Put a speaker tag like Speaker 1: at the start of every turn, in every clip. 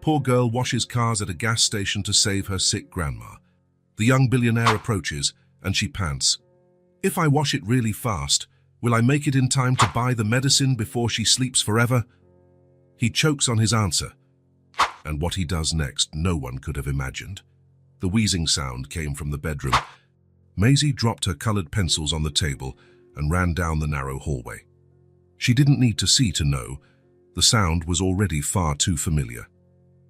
Speaker 1: Poor girl washes cars at a gas station to save her sick grandma. The young billionaire approaches, and she pants. If I wash it really fast, will I make it in time to buy the medicine before she sleeps forever? He chokes on his answer, and what he does next no one could have imagined. The wheezing sound came from the bedroom. Maisie dropped her colored pencils on the table and ran down the narrow hallway. She didn't need to see to know. The sound was already far too familiar.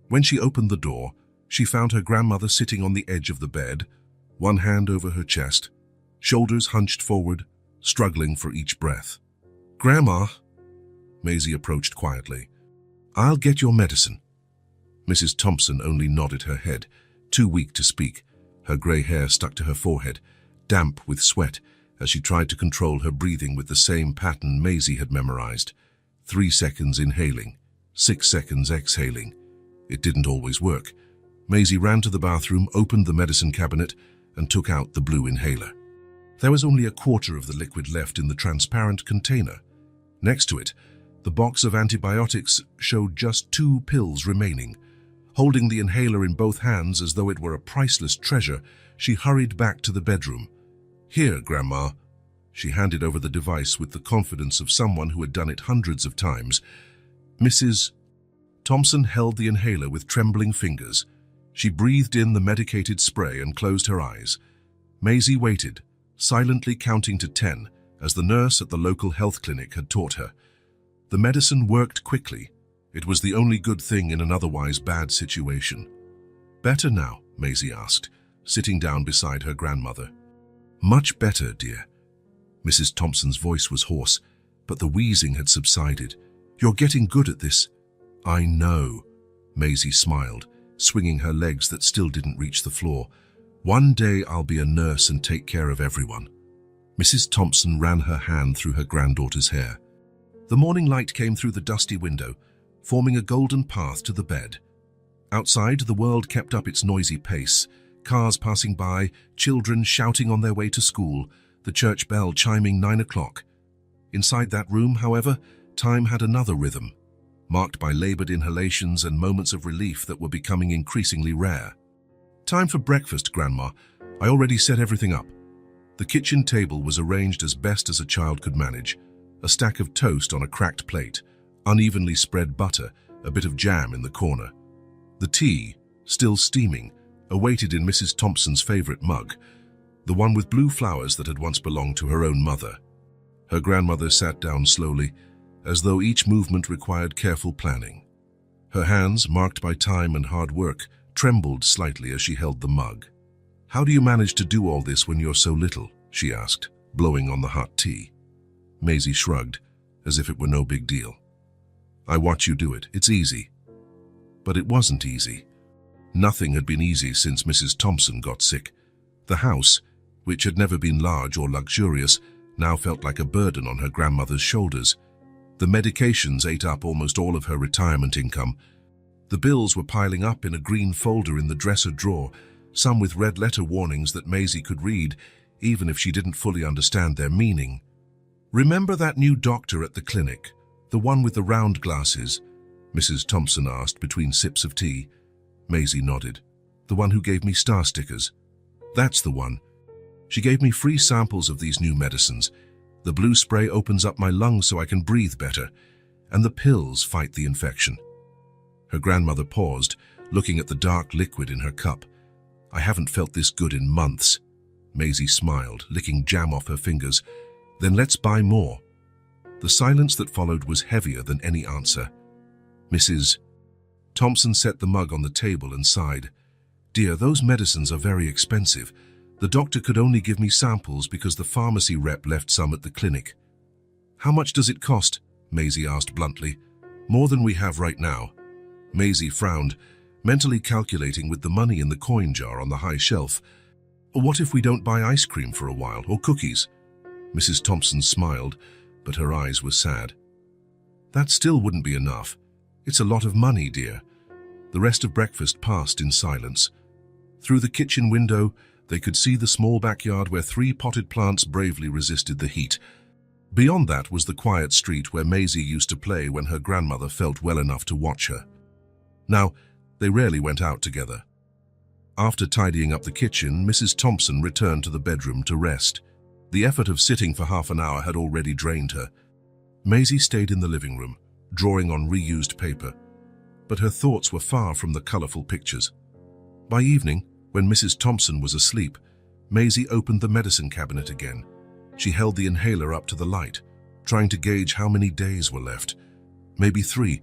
Speaker 1: When she opened the door, she found her grandmother sitting on the edge of the bed, one hand over her chest, shoulders hunched forward, struggling for each breath. "Grandma," Maisie approached quietly, "I'll get your medicine." Mrs. Thompson only nodded her head, too weak to speak. Her grey hair stuck to her forehead, damp with sweat, as she tried to control her breathing with the same pattern Maisie had memorized. 3 seconds inhaling, 6 seconds exhaling. It didn't always work. Maisie ran to the bathroom, opened the medicine cabinet, and took out the blue inhaler. There was only a quarter of the liquid left in the transparent container. Next to it, the box of antibiotics showed just 2 pills remaining. Holding the inhaler in both hands as though it were a priceless treasure, she hurried back to the bedroom. "Here, Grandma." She handed over the device with the confidence of someone who had done it hundreds of times. Mrs. Thompson held the inhaler with trembling fingers. She breathed in the medicated spray and closed her eyes. Maisie waited, silently counting to 10, as the nurse at the local health clinic had taught her. The medicine worked quickly. It was the only good thing in an otherwise bad situation. "Better now?" Maisie asked, sitting down beside her grandmother. "Much better, dear." Mrs. Thompson's voice was hoarse, but the wheezing had subsided. "You're getting good at this." "I know," Maisie smiled, swinging her legs that still didn't reach the floor. "One day I'll be a nurse and take care of everyone." Mrs. Thompson ran her hand through her granddaughter's hair. The morning light came through the dusty window, forming a golden path to the bed. Outside, the world kept up its noisy pace, cars passing by, children shouting on their way to school, the church bell chiming 9 o'clock. Inside that room, however, time had another rhythm, marked by labored inhalations and moments of relief that were becoming increasingly rare. "Time for breakfast, Grandma. I already set everything up." The kitchen table was arranged as best as a child could manage. A stack of toast on a cracked plate, unevenly spread butter, a bit of jam in the corner. The tea, still steaming, awaited in Mrs. Thompson's favorite mug, the one with blue flowers that had once belonged to her own mother. Her grandmother sat down slowly, as though each movement required careful planning. Her hands, marked by time and hard work, trembled slightly as she held the mug. "How do you manage to do all this when you're so little?" she asked, blowing on the hot tea. Maisie shrugged, as if it were no big deal. "I watch you do it. It's easy." But it wasn't easy. Nothing had been easy since Mrs. Thompson got sick. The house, which had never been large or luxurious, now felt like a burden on her grandmother's shoulders. The medications ate up almost all of her retirement income. The bills were piling up in a green folder in the dresser drawer, some with red letter warnings that Maisie could read, even if she didn't fully understand their meaning. "Remember that new doctor at the clinic, the one with the round glasses?" Mrs. Thompson asked between sips of tea. Maisie nodded. "The one who gave me star stickers?" "That's the one. She gave me free samples of these new medicines. The blue spray opens up my lungs so I can breathe better, and the pills fight the infection." Her grandmother paused, looking at the dark liquid in her cup. "I haven't felt this good in months." Maisie smiled, licking jam off her fingers. "Then let's buy more." The silence that followed was heavier than any answer. Mrs. Thompson set the mug on the table and sighed. "Dear, those medicines are very expensive. The doctor could only give me samples because the pharmacy rep left some at the clinic." "How much does it cost?" Maisie asked bluntly. "More than we have right now." Maisie frowned, mentally calculating with the money in the coin jar on the high shelf. "What if we don't buy ice cream for a while, or cookies?" Mrs. Thompson smiled, but her eyes were sad. "That still wouldn't be enough. It's a lot of money, dear." The rest of breakfast passed in silence. Through the kitchen window, they could see the small backyard where 3 potted plants bravely resisted the heat. Beyond that was the quiet street where Maisie used to play when her grandmother felt well enough to watch her. Now, They rarely went out together. After tidying up the kitchen, Mrs. Thompson returned to the bedroom to rest. The effort of sitting for half an hour had already drained her. Maisie stayed in the living room, drawing on reused paper, but her thoughts were far from the colorful pictures. By evening, when Mrs. Thompson was asleep, Maisie opened the medicine cabinet again. She held the inhaler up to the light, trying to gauge how many days were left. Maybe 3,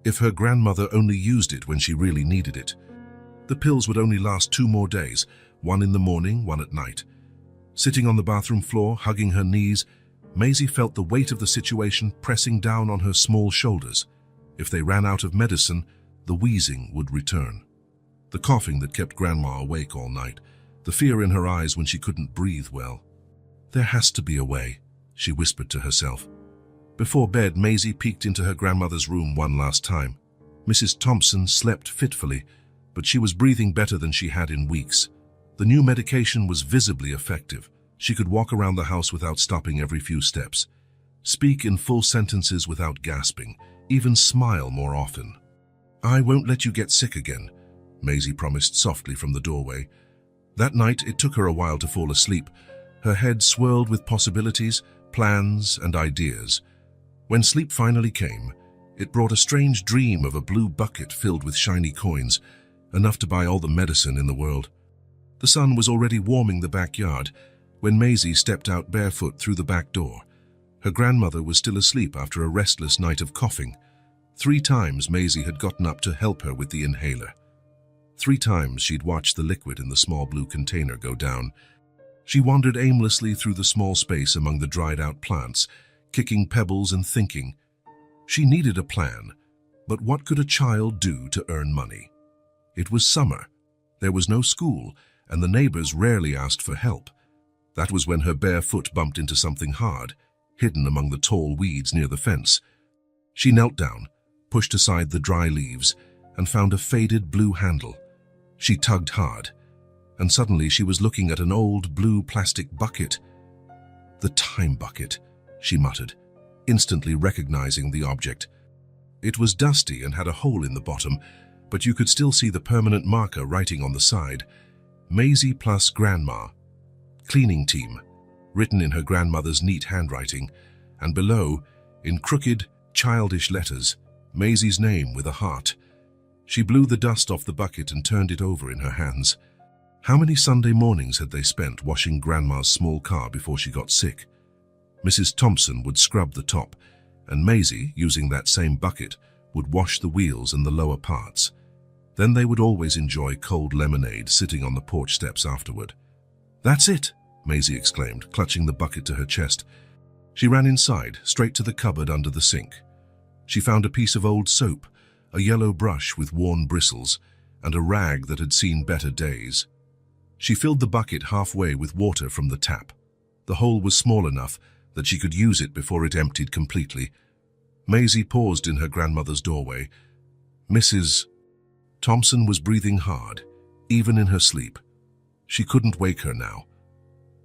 Speaker 1: if her grandmother only used it when she really needed it. The pills would only last 2 more days, one in the morning, one at night. Sitting on the bathroom floor, hugging her knees, Maisie felt the weight of the situation pressing down on her small shoulders. If they ran out of medicine, the wheezing would return. The coughing that kept Grandma awake all night, the fear in her eyes when she couldn't breathe well. There has to be a way, she whispered to herself. Before bed, Maisie peeked into her grandmother's room one last time. Mrs. Thompson slept fitfully, but she was breathing better than she had in weeks. The new medication was visibly effective. She could walk around the house without stopping every few steps, speak in full sentences without gasping, even smile more often. "I won't let you get sick again," Maisie promised softly from the doorway. That night, it took her a while to fall asleep. Her head swirled with possibilities, plans, and ideas. When sleep finally came, it brought a strange dream of a blue bucket filled with shiny coins, enough to buy all the medicine in the world. The sun was already warming the backyard when Maisie stepped out barefoot through the back door. Her grandmother was still asleep after a restless night of coughing. 3 times Maisie had gotten up to help her with the inhaler. 3 times she'd watched the liquid in the small blue container go down. She wandered aimlessly through the small space among the dried-out plants, kicking pebbles and thinking. She needed a plan, but what could a child do to earn money? It was summer. There was no school, and the neighbors rarely asked for help. That was when her bare foot bumped into something hard, hidden among the tall weeds near the fence. She knelt down, pushed aside the dry leaves, and found a faded blue handle. She tugged hard, and suddenly she was looking at an old blue plastic bucket. "The time bucket," she muttered, instantly recognizing the object. It was dusty and had a hole in the bottom, but you could still see the permanent marker writing on the side, "Maisie plus Grandma, Cleaning Team," written in her grandmother's neat handwriting, and below, in crooked, childish letters, Maisie's name with a heart. She blew the dust off the bucket and turned it over in her hands. How many Sunday mornings had they spent washing Grandma's small car before she got sick? Mrs. Thompson would scrub the top, and Maisie, using that same bucket, would wash the wheels and the lower parts. Then they would always enjoy cold lemonade sitting on the porch steps afterward. "That's it," Maisie exclaimed, clutching the bucket to her chest. She ran inside, straight to the cupboard under the sink. She found a piece of old soap, a yellow brush with worn bristles, and a rag that had seen better days. She filled the bucket halfway with water from the tap. The hole was small enough that she could use it before it emptied completely. Maisie paused in her grandmother's doorway. Mrs. Thompson was breathing hard, even in her sleep. She couldn't wake her now.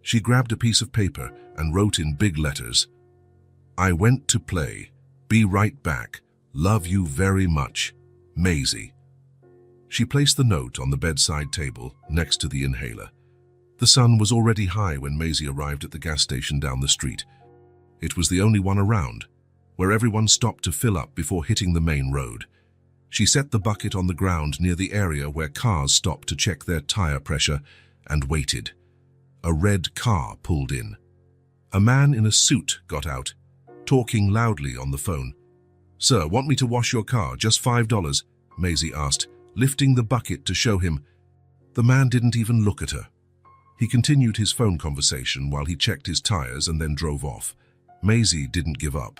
Speaker 1: She grabbed a piece of paper and wrote in big letters, "I went to play. Be right back. Love you very much. Maisie." She placed the note on the bedside table next to the inhaler. The sun was already high when Maisie arrived at the gas station down the street. It was the only one around, where everyone stopped to fill up before hitting the main road. She set the bucket on the ground near the area where cars stopped to check their tire pressure and waited. A red car pulled in. A man in a suit got out, talking loudly on the phone. "Sir, want me to wash your car? Just $5, Maisie asked, lifting the bucket to show him. The man didn't even look at her. He continued his phone conversation while he checked his tires and then drove off. Maisie didn't give up.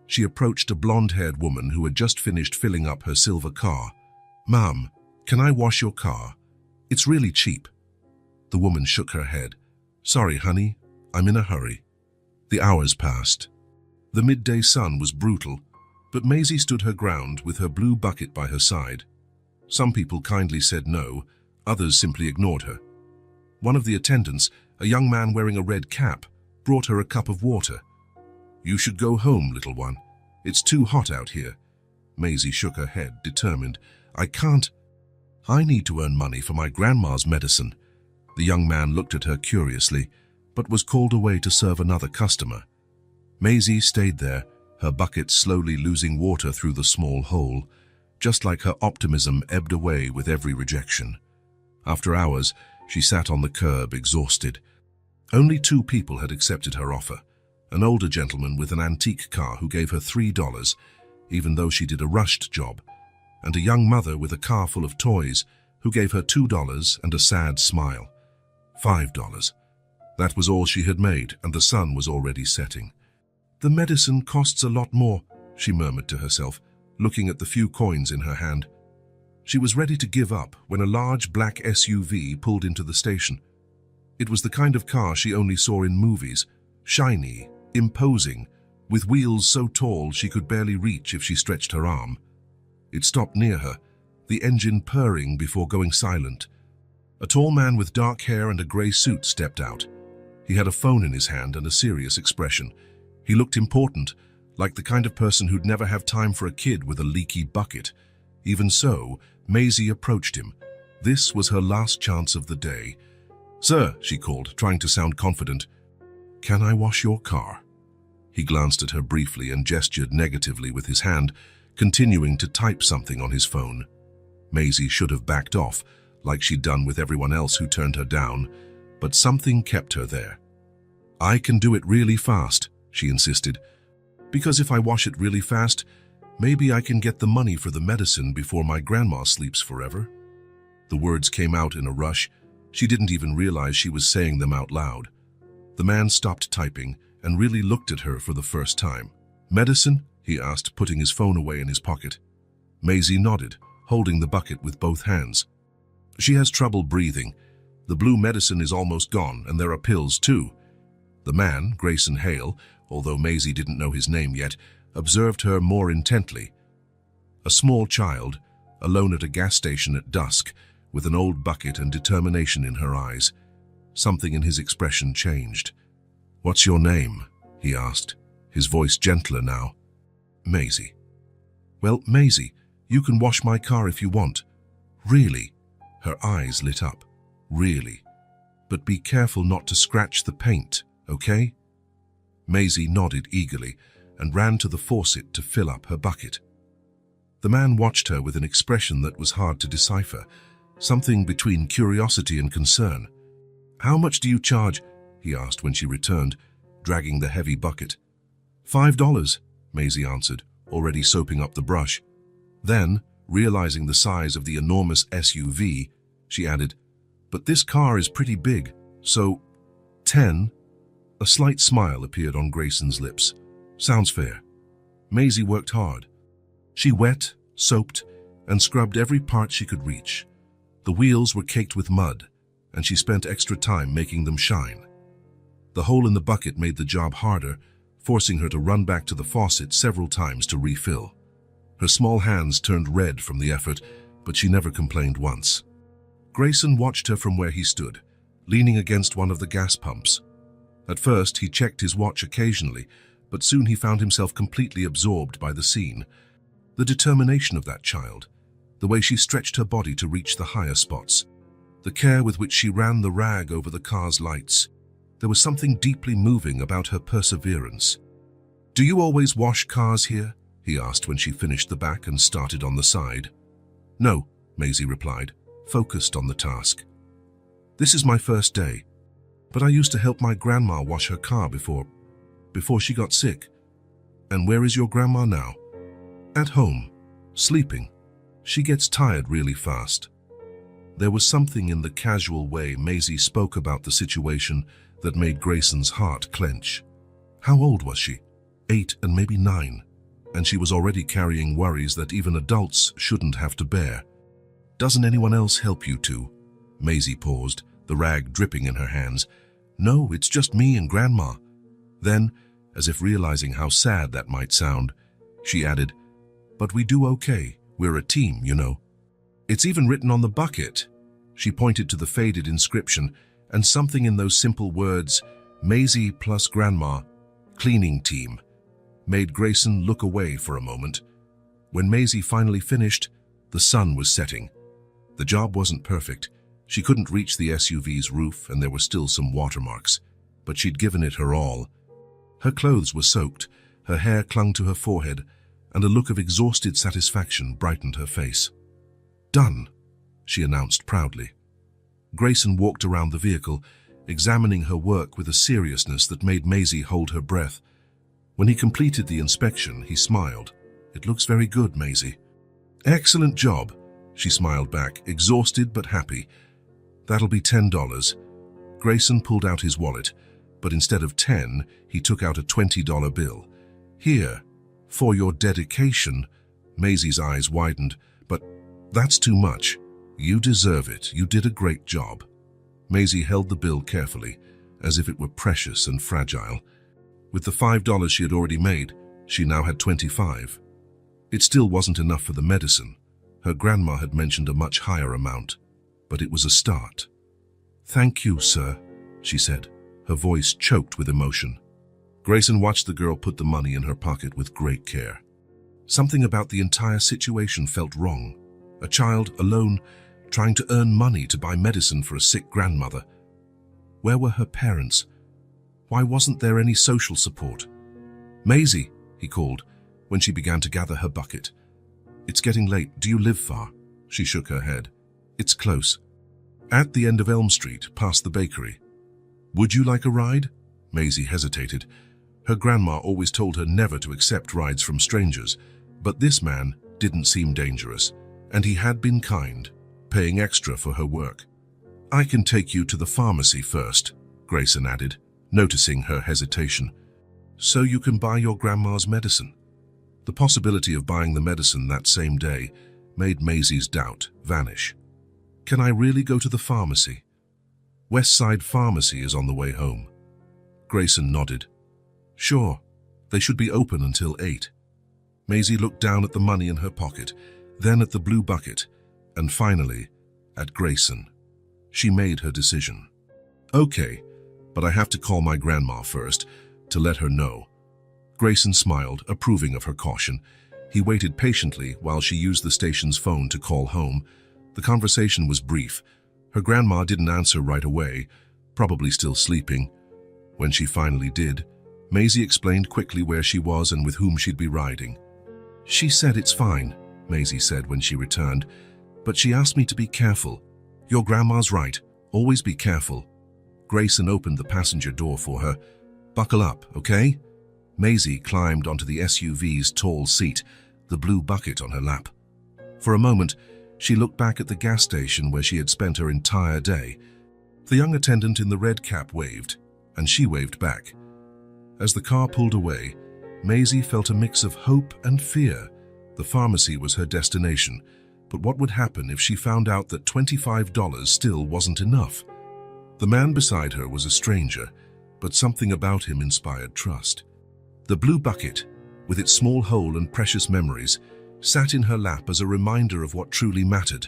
Speaker 1: She approached a blonde-haired woman who had just finished filling up her silver car. "Ma'am, can I wash your car? It's really cheap." The woman shook her head. "Sorry, honey, I'm in a hurry." The hours passed. The midday sun was brutal, but Maisie stood her ground with her blue bucket by her side. Some people kindly said no, others simply ignored her. One of the attendants, a young man wearing a red cap, brought her a cup of water. "You should go home, little one. It's too hot out here." Maisie shook her head, determined. "I can't." I need to earn money for my grandma's medicine. The young man looked at her curiously, but was called away to serve another customer. Maisie stayed there, her bucket slowly losing water through the small hole, just like her optimism ebbed away with every rejection. After hours, she sat on the curb, exhausted. Only 2 people had accepted her offer, an older gentleman with an antique car who gave her $3, even though she did a rushed job, and a young mother with a car full of toys who gave her $2 and a sad smile. $5. That was all she had made, and the sun was already setting. The medicine costs a lot more, she murmured to herself, looking at the few coins in her hand. She was ready to give up when a large black SUV pulled into the station. It was the kind of car she only saw in movies, shiny, imposing, with wheels so tall she could barely reach if she stretched her arm. It stopped near her, the engine purring before going silent. A tall man with dark hair and a grey suit stepped out. He had a phone in his hand and a serious expression. He looked important, like the kind of person who'd never have time for a kid with a leaky bucket. Even so, Maisie approached him. This was her last chance of the day. "Sir," she called, trying to sound confident. "Can I wash your car?" He glanced at her briefly and gestured negatively with his hand, continuing to type something on his phone. Maisie should have backed off, like she'd done with everyone else who turned her down, but something kept her there. "I can do it really fast," she insisted, "because if I wash it really fast, maybe I can get the money for the medicine before my grandma sleeps forever." The words came out in a rush. She didn't even realize she was saying them out loud. The man stopped typing and really looked at her for the first time. "Medicine?" he asked, putting his phone away in his pocket. Maisie nodded, holding the bucket with both hands. "She has trouble breathing. The blue medicine is almost gone, and there are pills too." The man, Grayson Hale, although Maisie didn't know his name yet, observed her more intently. A small child, alone at a gas station at dusk, with an old bucket and determination in her eyes. Something in his expression changed. "What's your name?" he asked, his voice gentler now. "Maisie." "Well, Maisie, you can wash my car if you want." "Really?" Her eyes lit up. "Really? But be careful not to scratch the paint, okay?" Maisie nodded eagerly and ran to the faucet to fill up her bucket. The man watched her with an expression that was hard to decipher, something between curiosity and concern. "How much do you charge?" he asked when she returned, dragging the heavy bucket. $5, Maisie answered, already soaping up the brush. Then, realizing the size of the enormous SUV, she added, "But this car is pretty big, so 10. A slight smile appeared on Grayson's lips. "Sounds fair." Maisie worked hard. She wet, soaped, and scrubbed every part she could reach. The wheels were caked with mud, and she spent extra time making them shine. The hole in the bucket made the job harder, forcing her to run back to the faucet several times to refill. Her small hands turned red from the effort, but she never complained once. Grayson watched her from where he stood, leaning against one of the gas pumps. At first, he checked his watch occasionally, but soon he found himself completely absorbed by the scene. The determination of that child, the way she stretched her body to reach the higher spots, the care with which she ran the rag over the car's lights. There was something deeply moving about her perseverance. "Do you always wash cars here?" he asked when she finished the back and started on the side. "No," Maisie replied, focused on the task. "This is my first day, but I used to help my grandma wash her car before she got sick." "And where is your grandma now?" "At home, sleeping. She gets tired really fast." There was something in the casual way Maisie spoke about the situation that made Grayson's heart clench. How old was she? 8 and maybe 9, and she was already carrying worries that even adults shouldn't have to bear. "Doesn't anyone else help you too?" Maisie paused, the rag dripping in her hands. "No, it's just me and Grandma." Then, as if realizing how sad that might sound, she added, "But we do okay. We're a team, you know." "It's even written on the bucket." She pointed to the faded inscription, and something in those simple words, "Maisie plus Grandma, cleaning team," made Grayson look away for a moment. When Maisie finally finished, the sun was setting. The job wasn't perfect. She couldn't reach the SUV's roof and there were still some watermarks, but she'd given it her all. Her clothes were soaked, her hair clung to her forehead, and a look of exhausted satisfaction brightened her face. "Done," she announced proudly. Grayson walked around the vehicle, examining her work with a seriousness that made Maisie hold her breath. When he completed the inspection, he smiled. "It looks very good, Maisie." "Excellent job," she smiled back, exhausted but happy. "That'll be $10. Grayson pulled out his wallet, but instead of 10, he took out a $20 bill. "Here, for your dedication." Maisie's eyes widened. "But that's too much. You deserve it. You did a great job." Maisie held the bill carefully, as if it were precious and fragile. With the $5 she had already made, she now had $25. It still wasn't enough for the medicine. Her grandma had mentioned a much higher amount, but it was a start. "Thank you, sir," she said, her voice choked with emotion. Grayson watched the girl put the money in her pocket with great care. Something about the entire situation felt wrong. A child, alone, trying to earn money to buy medicine for a sick grandmother. Where were her parents? Why wasn't there any social support? "Maisie," he called, when she began to gather her bucket. "It's getting late. Do you live far?" She shook her head. "It's close. At the end of Elm Street, past the bakery." "Would you like a ride?" Maisie hesitated. Her grandma always told her never to accept rides from strangers, but this man didn't seem dangerous, and he had been kind, paying extra for her work. "I can take you to the pharmacy first," Grayson added, noticing her hesitation. "So you can buy your grandma's medicine." The possibility of buying the medicine that same day made Maisie's doubt vanish. "Can I really go to the pharmacy?" "West Side Pharmacy is on the way home." Grayson nodded. "Sure, they should be open until 8. Maisie looked down at the money in her pocket, then at the blue bucket, and finally at Grayson. She made her decision. "Okay, but I have to call my grandma first to let her know." Grayson smiled, approving of her caution. He waited patiently while she used the station's phone to call home. The conversation was brief. Her grandma didn't answer right away, probably still sleeping. When she finally did, Maisie explained quickly where she was and with whom she'd be riding. "She said it's fine," Maisie said when she returned, "but she asked me to be careful." "Your grandma's right. Always be careful." Grayson opened the passenger door for her. "Buckle up, okay?" Maisie climbed onto the SUV's tall seat, the blue bucket on her lap. For a moment, she looked back at the gas station where she had spent her entire day. The young attendant in the red cap waved, and she waved back. As the car pulled away, Maisie felt a mix of hope and fear. The pharmacy was her destination, but what would happen if she found out that $25 still wasn't enough? The man beside her was a stranger, but something about him inspired trust. The blue bucket, with its small hole and precious memories, sat in her lap as a reminder of what truly mattered.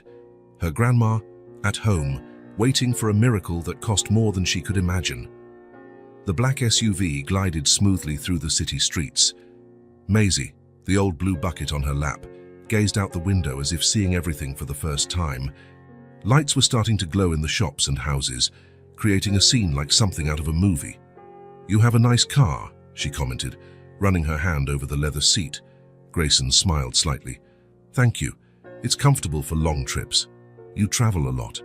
Speaker 1: Her grandma, at home, waiting for a miracle that cost more than she could imagine. The black SUV glided smoothly through the city streets. Maisie, the old blue bucket on her lap, gazed out the window as if seeing everything for the first time. Lights were starting to glow in the shops and houses, creating a scene like something out of a movie. "You have a nice car," she commented, running her hand over the leather seat. Grayson smiled slightly. "Thank you. It's comfortable for long trips. You travel a lot."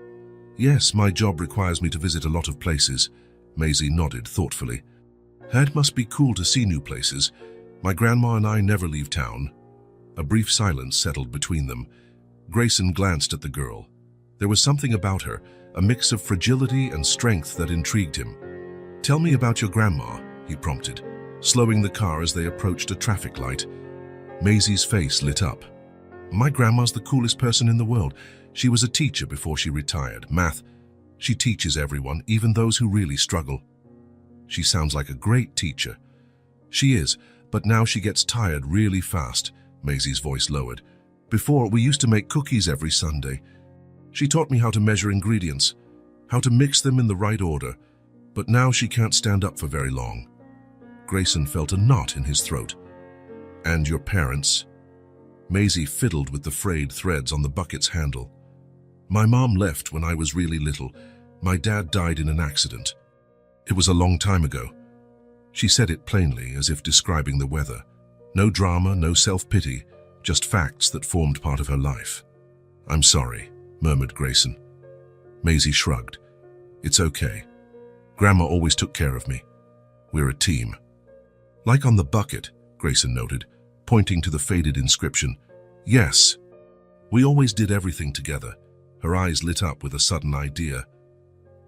Speaker 1: "Yes, my job requires me to visit a lot of places." Maisie nodded thoughtfully. "It must be cool to see new places. My grandma and I never leave town." A brief silence settled between them. Grayson glanced at the girl. There was something about her, a mix of fragility and strength that intrigued him. "Tell me about your grandma," he prompted, slowing the car as they approached a traffic light. Maisie's face lit up. "My grandma's the coolest person in the world. She was a teacher before she retired. Math. She teaches everyone, even those who really struggle." "She sounds like a great teacher." "She is, but now she gets tired really fast." Maisie's voice lowered. "Before, we used to make cookies every Sunday. She taught me how to measure ingredients, how to mix them in the right order, but now she can't stand up for very long." Grayson felt a knot in his throat. "And your parents?" Maisie fiddled with the frayed threads on the bucket's handle. My mom left when I was really little. My dad died in an accident. It was a long time ago. She said it plainly, as if describing the weather. No drama, no self-pity, just facts that formed part of her life. "I'm sorry," murmured Grayson. Maisie shrugged. "It's okay. Grandma always took care of me. We're a team." "Like on the bucket," Grayson noted, pointing to the faded inscription. "Yes. We always did everything together." Her eyes lit up with a sudden idea.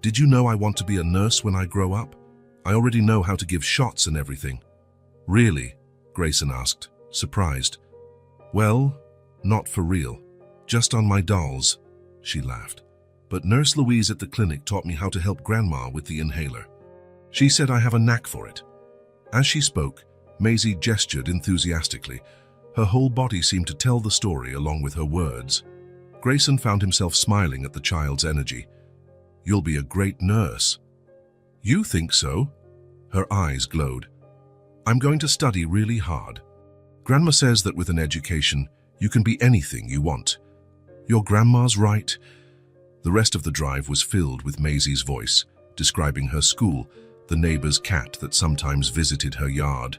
Speaker 1: "Did you know I want to be a nurse when I grow up? I already know how to give shots and everything." "Really?" Grayson asked, surprised. "Well, not for real. Just on my dolls," she laughed. "But Nurse Louise at the clinic taught me how to help Grandma with the inhaler. She said I have a knack for it." As she spoke, Maisie gestured enthusiastically. Her whole body seemed to tell the story along with her words. Grayson found himself smiling at the child's energy. "You'll be a great nurse." "You think so?" Her eyes glowed. "I'm going to study really hard. Grandma says that with an education, you can be anything you want." "Your grandma's right." The rest of the drive was filled with Maisie's voice, describing her school, the neighbor's cat that sometimes visited her yard,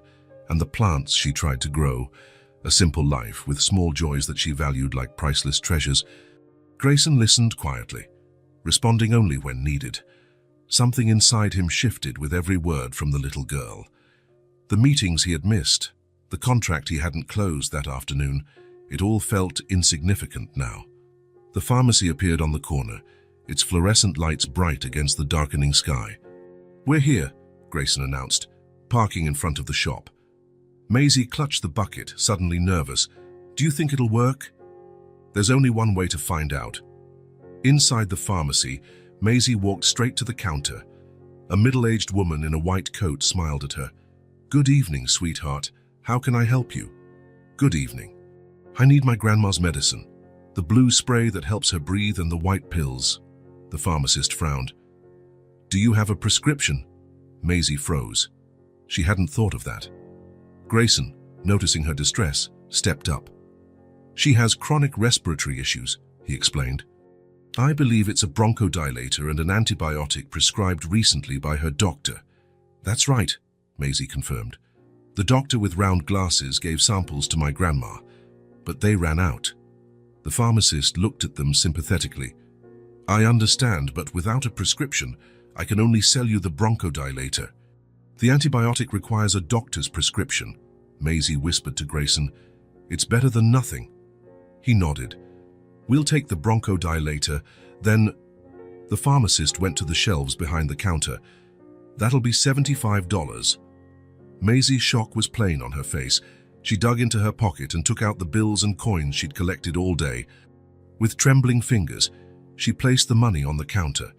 Speaker 1: and the plants she tried to grow. A simple life with small joys that she valued like priceless treasures. Grayson listened quietly, responding only when needed. Something inside him shifted with every word from the little girl. The meetings he had missed, the contract he hadn't closed that afternoon, it all felt insignificant now. The pharmacy appeared on the corner, its fluorescent lights bright against the darkening sky. "We're here," Grayson announced, parking in front of the shop. Maisie clutched the bucket, suddenly nervous. "Do you think it'll work?" "There's only one way to find out." Inside the pharmacy, Maisie walked straight to the counter. A middle-aged woman in a white coat smiled at her. "Good evening, sweetheart. How can I help you?" "Good evening. I need my grandma's medicine. The blue spray that helps her breathe and the white pills." The pharmacist frowned. "Do you have a prescription?" Maisie froze. She hadn't thought of that. Grayson, noticing her distress, stepped up. "She has chronic respiratory issues," he explained. "I believe it's a bronchodilator and an antibiotic prescribed recently by her doctor." "That's right," Maisie confirmed. "The doctor with round glasses gave samples to my grandma, but they ran out." The pharmacist looked at them sympathetically. "I understand, but without a prescription, I can only sell you the bronchodilator. The antibiotic requires a doctor's prescription," Maisie whispered to Grayson. "It's better than nothing." He nodded. "We'll take the bronchodilator, then—" The pharmacist went to the shelves behind the counter. "That'll be $75. Maisie's shock was plain on her face. She dug into her pocket and took out the bills and coins she'd collected all day. With trembling fingers, she placed the money on the counter.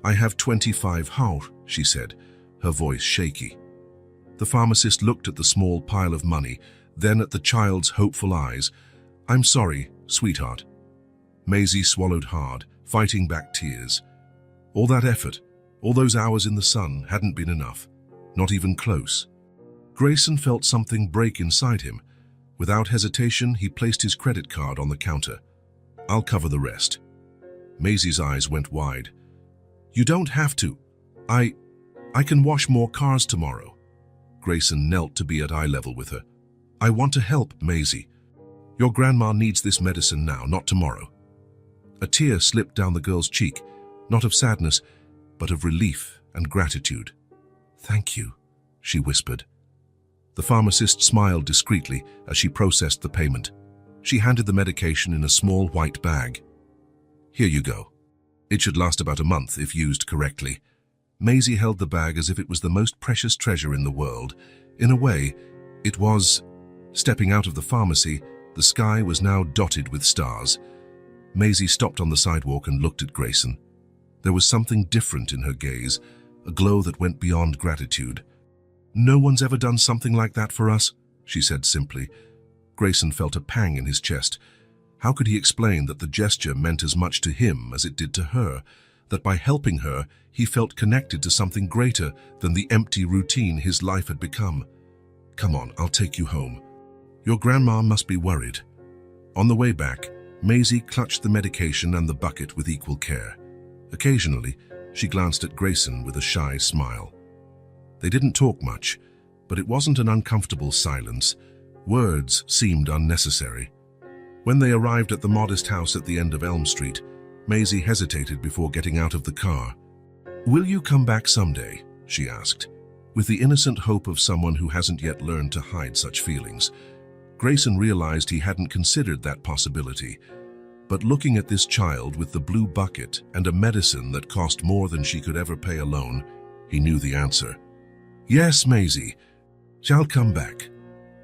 Speaker 1: "I have 25 how," she said, her voice shaky. The pharmacist looked at the small pile of money, then at the child's hopeful eyes. "I'm sorry, sweetheart." Maisie swallowed hard, fighting back tears. All that effort, all those hours in the sun hadn't been enough, not even close. Grayson felt something break inside him. Without hesitation, he placed his credit card on the counter. "I'll cover the rest." Maisie's eyes went wide. "You don't have to. I can wash more cars tomorrow." Grayson knelt to be at eye level with her. "I want to help, Maisie. Your grandma needs this medicine now, not tomorrow." A tear slipped down the girl's cheek, not of sadness, but of relief and gratitude. "Thank you," she whispered. The pharmacist smiled discreetly as she processed the payment. She handed the medication in a small white bag. "Here you go. It should last about a month if used correctly." Maisie held the bag as if it was the most precious treasure in the world. In a way, it was. Stepping out of the pharmacy, the sky was now dotted with stars. Maisie stopped on the sidewalk and looked at Grayson. There was something different in her gaze, a glow that went beyond gratitude. "No one's ever done something like that for us," she said simply. Grayson felt a pang in his chest. How could he explain that the gesture meant as much to him as it did to her, that by helping her, he felt connected to something greater than the empty routine his life had become? "Come on, I'll take you home. Your grandma must be worried." On the way back, Maisie clutched the medication and the bucket with equal care. Occasionally, she glanced at Grayson with a shy smile. They didn't talk much, but it wasn't an uncomfortable silence. Words seemed unnecessary. When they arrived at the modest house at the end of Elm Street, Maisie hesitated before getting out of the car. "Will you come back someday?" she asked, with the innocent hope of someone who hasn't yet learned to hide such feelings. Grayson realized he hadn't considered that possibility, but looking at this child with the blue bucket and a medicine that cost more than she could ever pay alone, he knew the answer. "Yes, Maisie, shall come back."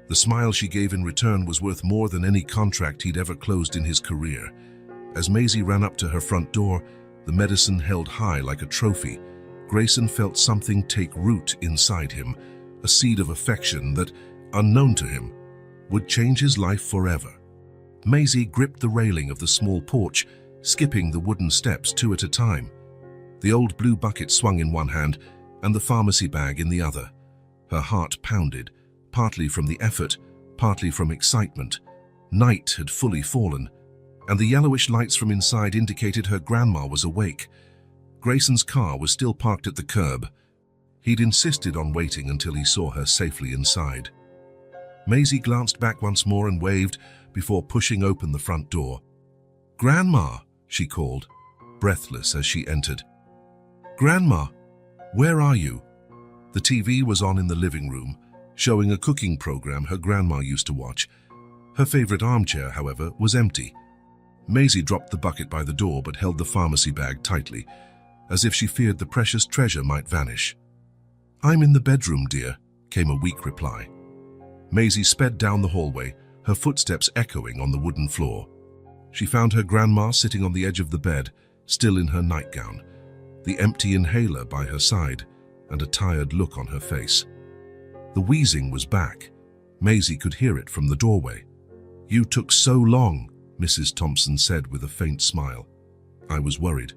Speaker 1: The smile she gave in return was worth more than any contract he'd ever closed in his career. As Maisie ran up to her front door, the medicine held high like a trophy, Grayson felt something take root inside him, a seed of affection that, unknown to him, would change his life forever. Maisie gripped the railing of the small porch, skipping the wooden steps 2 at a time. The old blue bucket swung in one hand and the pharmacy bag in the other. Her heart pounded, partly from the effort, partly from excitement. Night had fully fallen, and the yellowish lights from inside indicated her grandma was awake. Grayson's car was still parked at the curb. He'd insisted on waiting until he saw her safely inside. Maisie glanced back once more and waved before pushing open the front door. "Grandma," she called, breathless as she entered. "Grandma, where are you?" The TV was on in the living room, showing a cooking program her grandma used to watch. Her favorite armchair, however, was empty. Maisie dropped the bucket by the door but held the pharmacy bag tightly, as if she feared the precious treasure might vanish. "I'm in the bedroom, dear," came a weak reply. Maisie sped down the hallway, her footsteps echoing on the wooden floor. She found her grandma sitting on the edge of the bed, still in her nightgown, the empty inhaler by her side, and a tired look on her face. The wheezing was back. Maisie could hear it from the doorway. "You took so long," Mrs. Thompson said with a faint smile. "I was worried."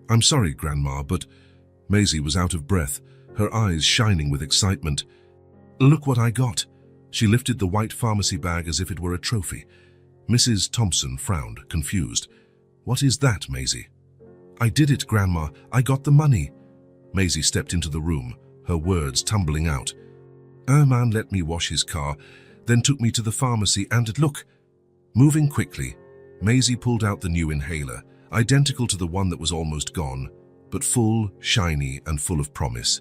Speaker 1: "I'm sorry, Grandma, but—" Maisie was out of breath, her eyes shining with excitement. "Look what I got." She lifted the white pharmacy bag as if it were a trophy. Mrs. Thompson frowned, confused. "What is that, Maisie?" "I did it, Grandma. I got the money." Maisie stepped into the room, her words tumbling out. "A man let me wash his car, then took me to the pharmacy and look." Moving quickly, Maisie pulled out the new inhaler, identical to the one that was almost gone, but full, shiny, and full of promise.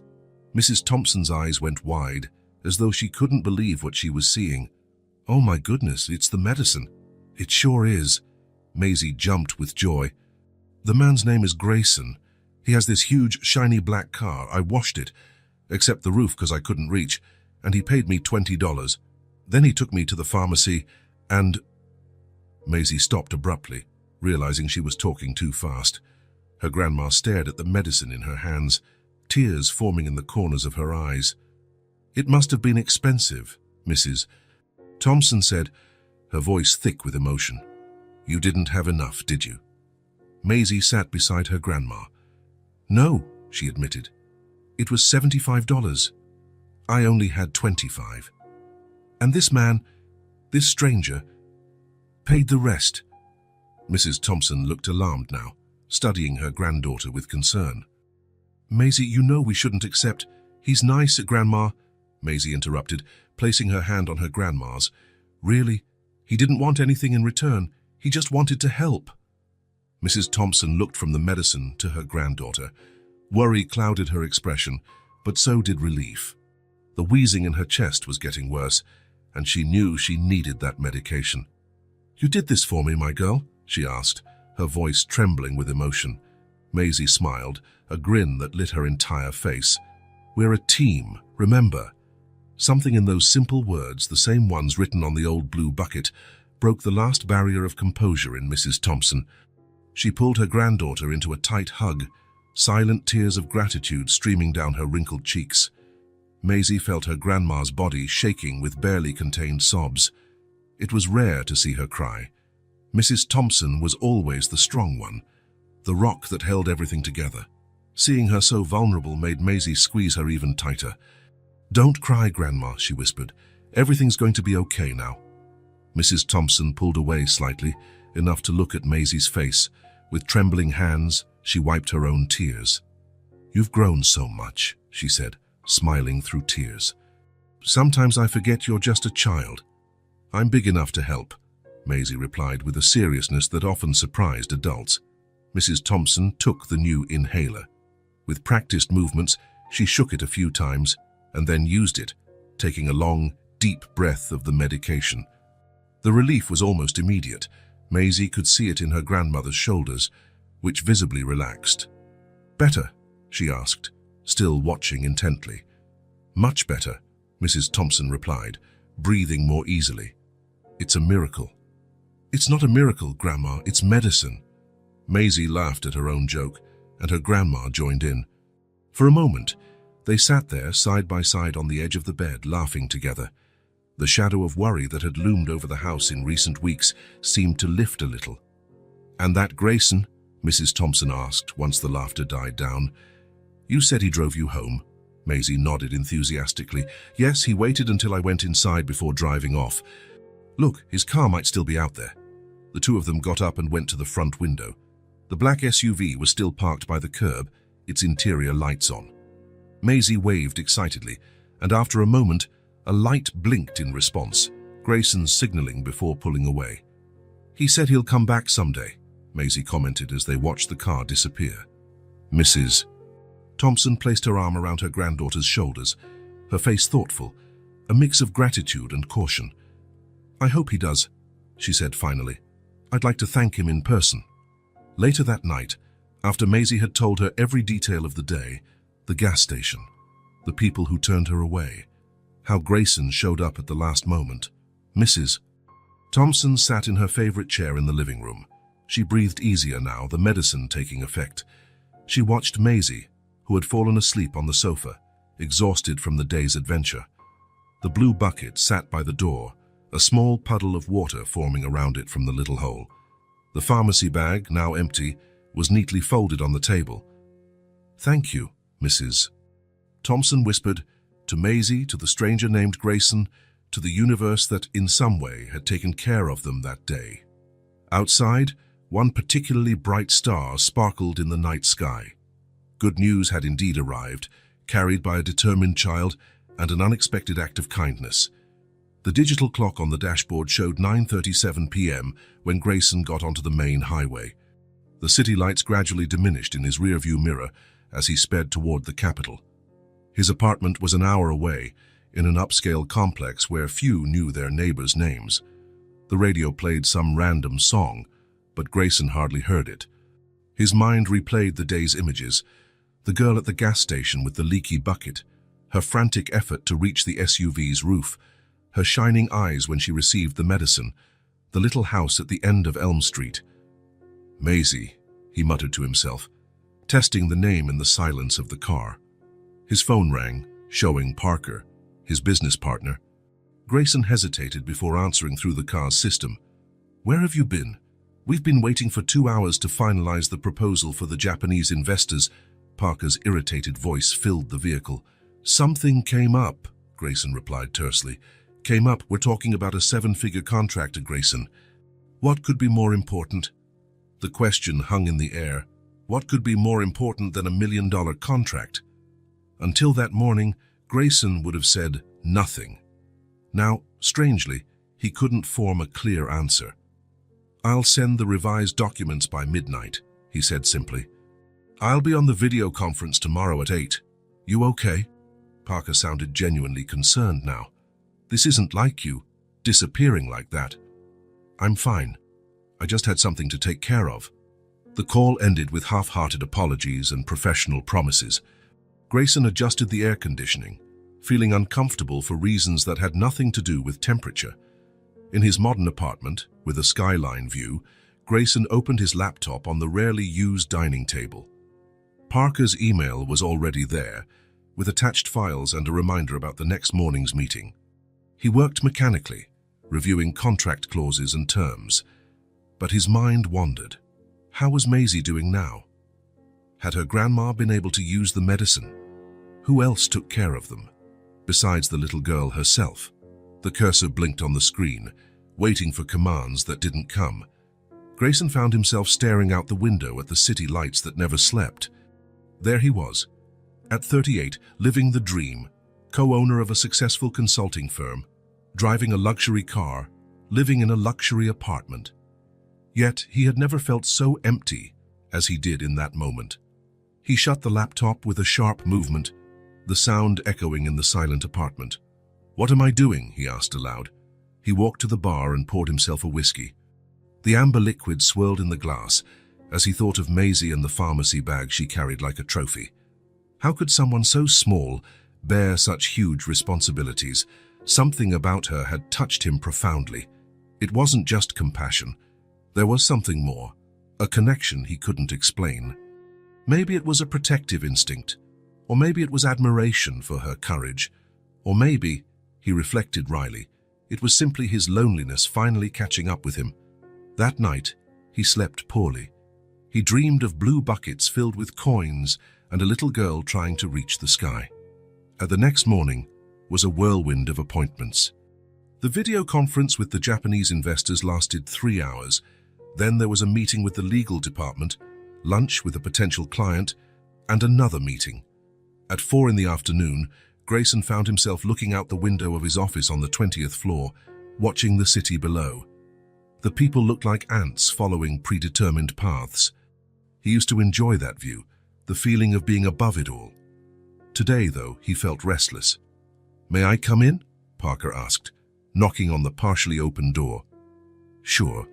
Speaker 1: Mrs. Thompson's eyes went wide, as though she couldn't believe what she was seeing. "Oh my goodness, it's the medicine." "It sure is." Maisie jumped with joy. "The man's name is Grayson. He has this huge, shiny black car. I washed it, except the roof because I couldn't reach, and he paid me $20. Then he took me to the pharmacy, and—" Maisie stopped abruptly, realizing she was talking too fast. Her grandma stared at the medicine in her hands, tears forming in the corners of her eyes. "It must have been expensive," Mrs. Thompson said, her voice thick with emotion. "You didn't have enough, did you?" Maisie sat beside her grandma. "No," she admitted. "It was $75. I only had $25. And this man, this stranger, paid the rest." Mrs. Thompson looked alarmed now, studying her granddaughter with concern. "Maisie, you know we shouldn't accept—" "He's nice, Grandma," Maisie interrupted, placing her hand on her grandma's. "Really, he didn't want anything in return. He just wanted to help." Mrs. Thompson looked from the medicine to her granddaughter. Worry clouded her expression, but so did relief. The wheezing in her chest was getting worse, and she knew she needed that medication. "You did this for me, my girl?" she asked, her voice trembling with emotion. Maisie smiled, a grin that lit her entire face. "We're a team, remember?" Something in those simple words, the same ones written on the old blue bucket, broke the last barrier of composure in Mrs. Thompson. She pulled her granddaughter into a tight hug, silent tears of gratitude streaming down her wrinkled cheeks. Maisie felt her grandma's body shaking with barely contained sobs. It was rare to see her cry. Mrs. Thompson was always the strong one, the rock that held everything together. Seeing her so vulnerable made Maisie squeeze her even tighter. "Don't cry, Grandma," she whispered. "Everything's going to be okay now." Mrs. Thompson pulled away slightly, enough to look at Maisie's face. With trembling hands, she wiped her own tears. "You've grown so much," she said, smiling through tears. "Sometimes I forget you're just a child." "I'm big enough to help," Maisie replied with a seriousness that often surprised adults. Mrs. Thompson took the new inhaler. With practiced movements, she shook it a few times and then used it, taking a long, deep breath of the medication. The relief was almost immediate. Maisie could see it in her grandmother's shoulders, which visibly relaxed. "Better?" she asked, still watching intently. "Much better," Mrs. Thompson replied, breathing more easily. "It's a miracle." "It's not a miracle, Grandma, it's medicine." Maisie laughed at her own joke, and her grandma joined in. For a moment, they sat there side by side on the edge of the bed, laughing together. The shadow of worry that had loomed over the house in recent weeks seemed to lift a little. "And that Grayson?" Mrs. Thompson asked once the laughter died down. "You said he drove you home?" Maisie nodded enthusiastically. "Yes, he waited until I went inside before driving off. Look, his car might still be out there." The two of them got up and went to the front window. The black SUV was still parked by the curb, its interior lights on. Maisie waved excitedly, and after a moment, a light blinked in response, Grayson signaling before pulling away. "He said he'll come back someday," Maisie commented as they watched the car disappear. Mrs. Thompson placed her arm around her granddaughter's shoulders, her face thoughtful, a mix of gratitude and caution. "I hope he does," she said finally. "I'd like to thank him in person." Later that night, after Maisie had told her every detail of the day, the gas station, the people who turned her away, how Grayson showed up at the last moment, Mrs. Thompson sat in her favorite chair in the living room. She breathed easier now, the medicine taking effect. She watched Maisie, who had fallen asleep on the sofa, exhausted from the day's adventure. The blue bucket sat by the door, a small puddle of water forming around it from the little hole. The pharmacy bag, now empty, was neatly folded on the table. "Thank you, Mrs. Thompson whispered, to Maisie, to the stranger named Grayson, to the universe that in some way had taken care of them that day. Outside, one particularly bright star sparkled in the night sky. Good news had indeed arrived, carried by a determined child and an unexpected act of kindness. The digital clock on the dashboard showed 9:37 p.m. when Grayson got onto the main highway. The city lights gradually diminished in his rearview mirror as he sped toward the capital. His apartment was an hour away, in an upscale complex where few knew their neighbors' names. The radio played some random song, but Grayson hardly heard it. His mind replayed the day's images: the girl at the gas station with the leaky bucket, her frantic effort to reach the SUV's roof, her shining eyes when she received the medicine, the little house at the end of Elm Street. "Maisie," he muttered to himself, testing the name in the silence of the car. His phone rang, showing Parker, his business partner. Grayson hesitated before answering through the car's system. "Where have you been? We've been waiting for 2 hours to finalize the proposal for the Japanese investors." Parker's irritated voice filled the vehicle. "Something came up," Grayson replied tersely. "Came up, we're talking about a 7-figure contract, Grayson. What could be more important?" The question hung in the air. What could be more important than a $1 million contract? Until that morning, Grayson would have said nothing. Now, strangely, he couldn't form a clear answer. "I'll send the revised documents by midnight," he said simply. "I'll be on the video conference tomorrow at 8. You okay?" Parker sounded genuinely concerned now. "This isn't like you, disappearing like that." "I'm fine. I just had something to take care of." The call ended with half-hearted apologies and professional promises. Grayson adjusted the air conditioning, feeling uncomfortable for reasons that had nothing to do with temperature. In his modern apartment, with a skyline view, Grayson opened his laptop on the rarely used dining table. Parker's email was already there, with attached files and a reminder about the next morning's meeting. He worked mechanically, reviewing contract clauses and terms. But his mind wandered. How was Maisie doing now? Had her grandma been able to use the medicine? Who else took care of them, besides the little girl herself? The cursor blinked on the screen, waiting for commands that didn't come. Grayson found himself staring out the window at the city lights that never slept. There he was, at 38, living the dream, co-owner of a successful consulting firm, driving a luxury car, living in a luxury apartment. Yet he had never felt so empty as he did in that moment. He shut the laptop with a sharp movement, the sound echoing in the silent apartment. "What am I doing?" he asked aloud. He walked to the bar and poured himself a whiskey. The amber liquid swirled in the glass as he thought of Maisie and the pharmacy bag she carried like a trophy. How could someone so small bear such huge responsibilities? Something about her had touched him profoundly. It wasn't just compassion. There was something more, a connection he couldn't explain. Maybe it was a protective instinct, or maybe it was admiration for her courage, or maybe, he reflected wryly, it was simply his loneliness finally catching up with him. That night, he slept poorly. He dreamed of blue buckets filled with coins and a little girl trying to reach the sky. At the next morning was a whirlwind of appointments. The video conference with the Japanese investors lasted 3 hours. Then there was a meeting with the legal department, lunch with a potential client, and another meeting. At 4 in the afternoon, Grayson found himself looking out the window of his office on the 20th floor, watching the city below. The people looked like ants following predetermined paths. He used to enjoy that view, the feeling of being above it all. Today, though, he felt restless. "May I come in?" Parker asked, knocking on the partially open door. "Sure."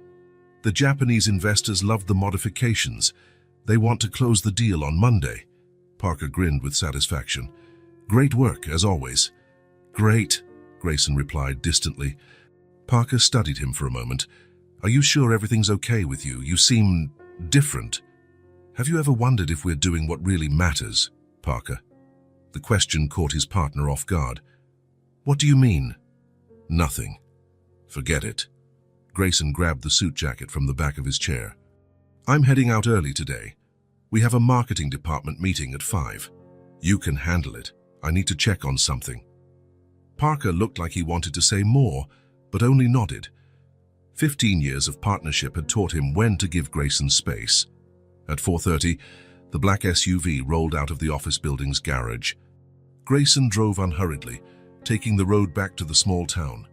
Speaker 1: The Japanese investors loved the modifications. They want to close the deal on Monday. Parker grinned with satisfaction. "Great work, as always." "Great," Grayson replied distantly. Parker studied him for a moment. "Are you sure everything's okay with you? You seem different. Have you ever wondered if we're doing what really matters, Parker?" The question caught his partner off guard. "What do you mean?" "Nothing. Forget it." Grayson grabbed the suit jacket from the back of his chair. "I'm heading out early today. We have a marketing department meeting at 5. You can handle it. I need to check on something." Parker looked like he wanted to say more, but only nodded. 15 years of partnership had taught him when to give Grayson space. At 4:30, the black SUV rolled out of the office building's garage. Grayson drove unhurriedly, taking the road back to the small town.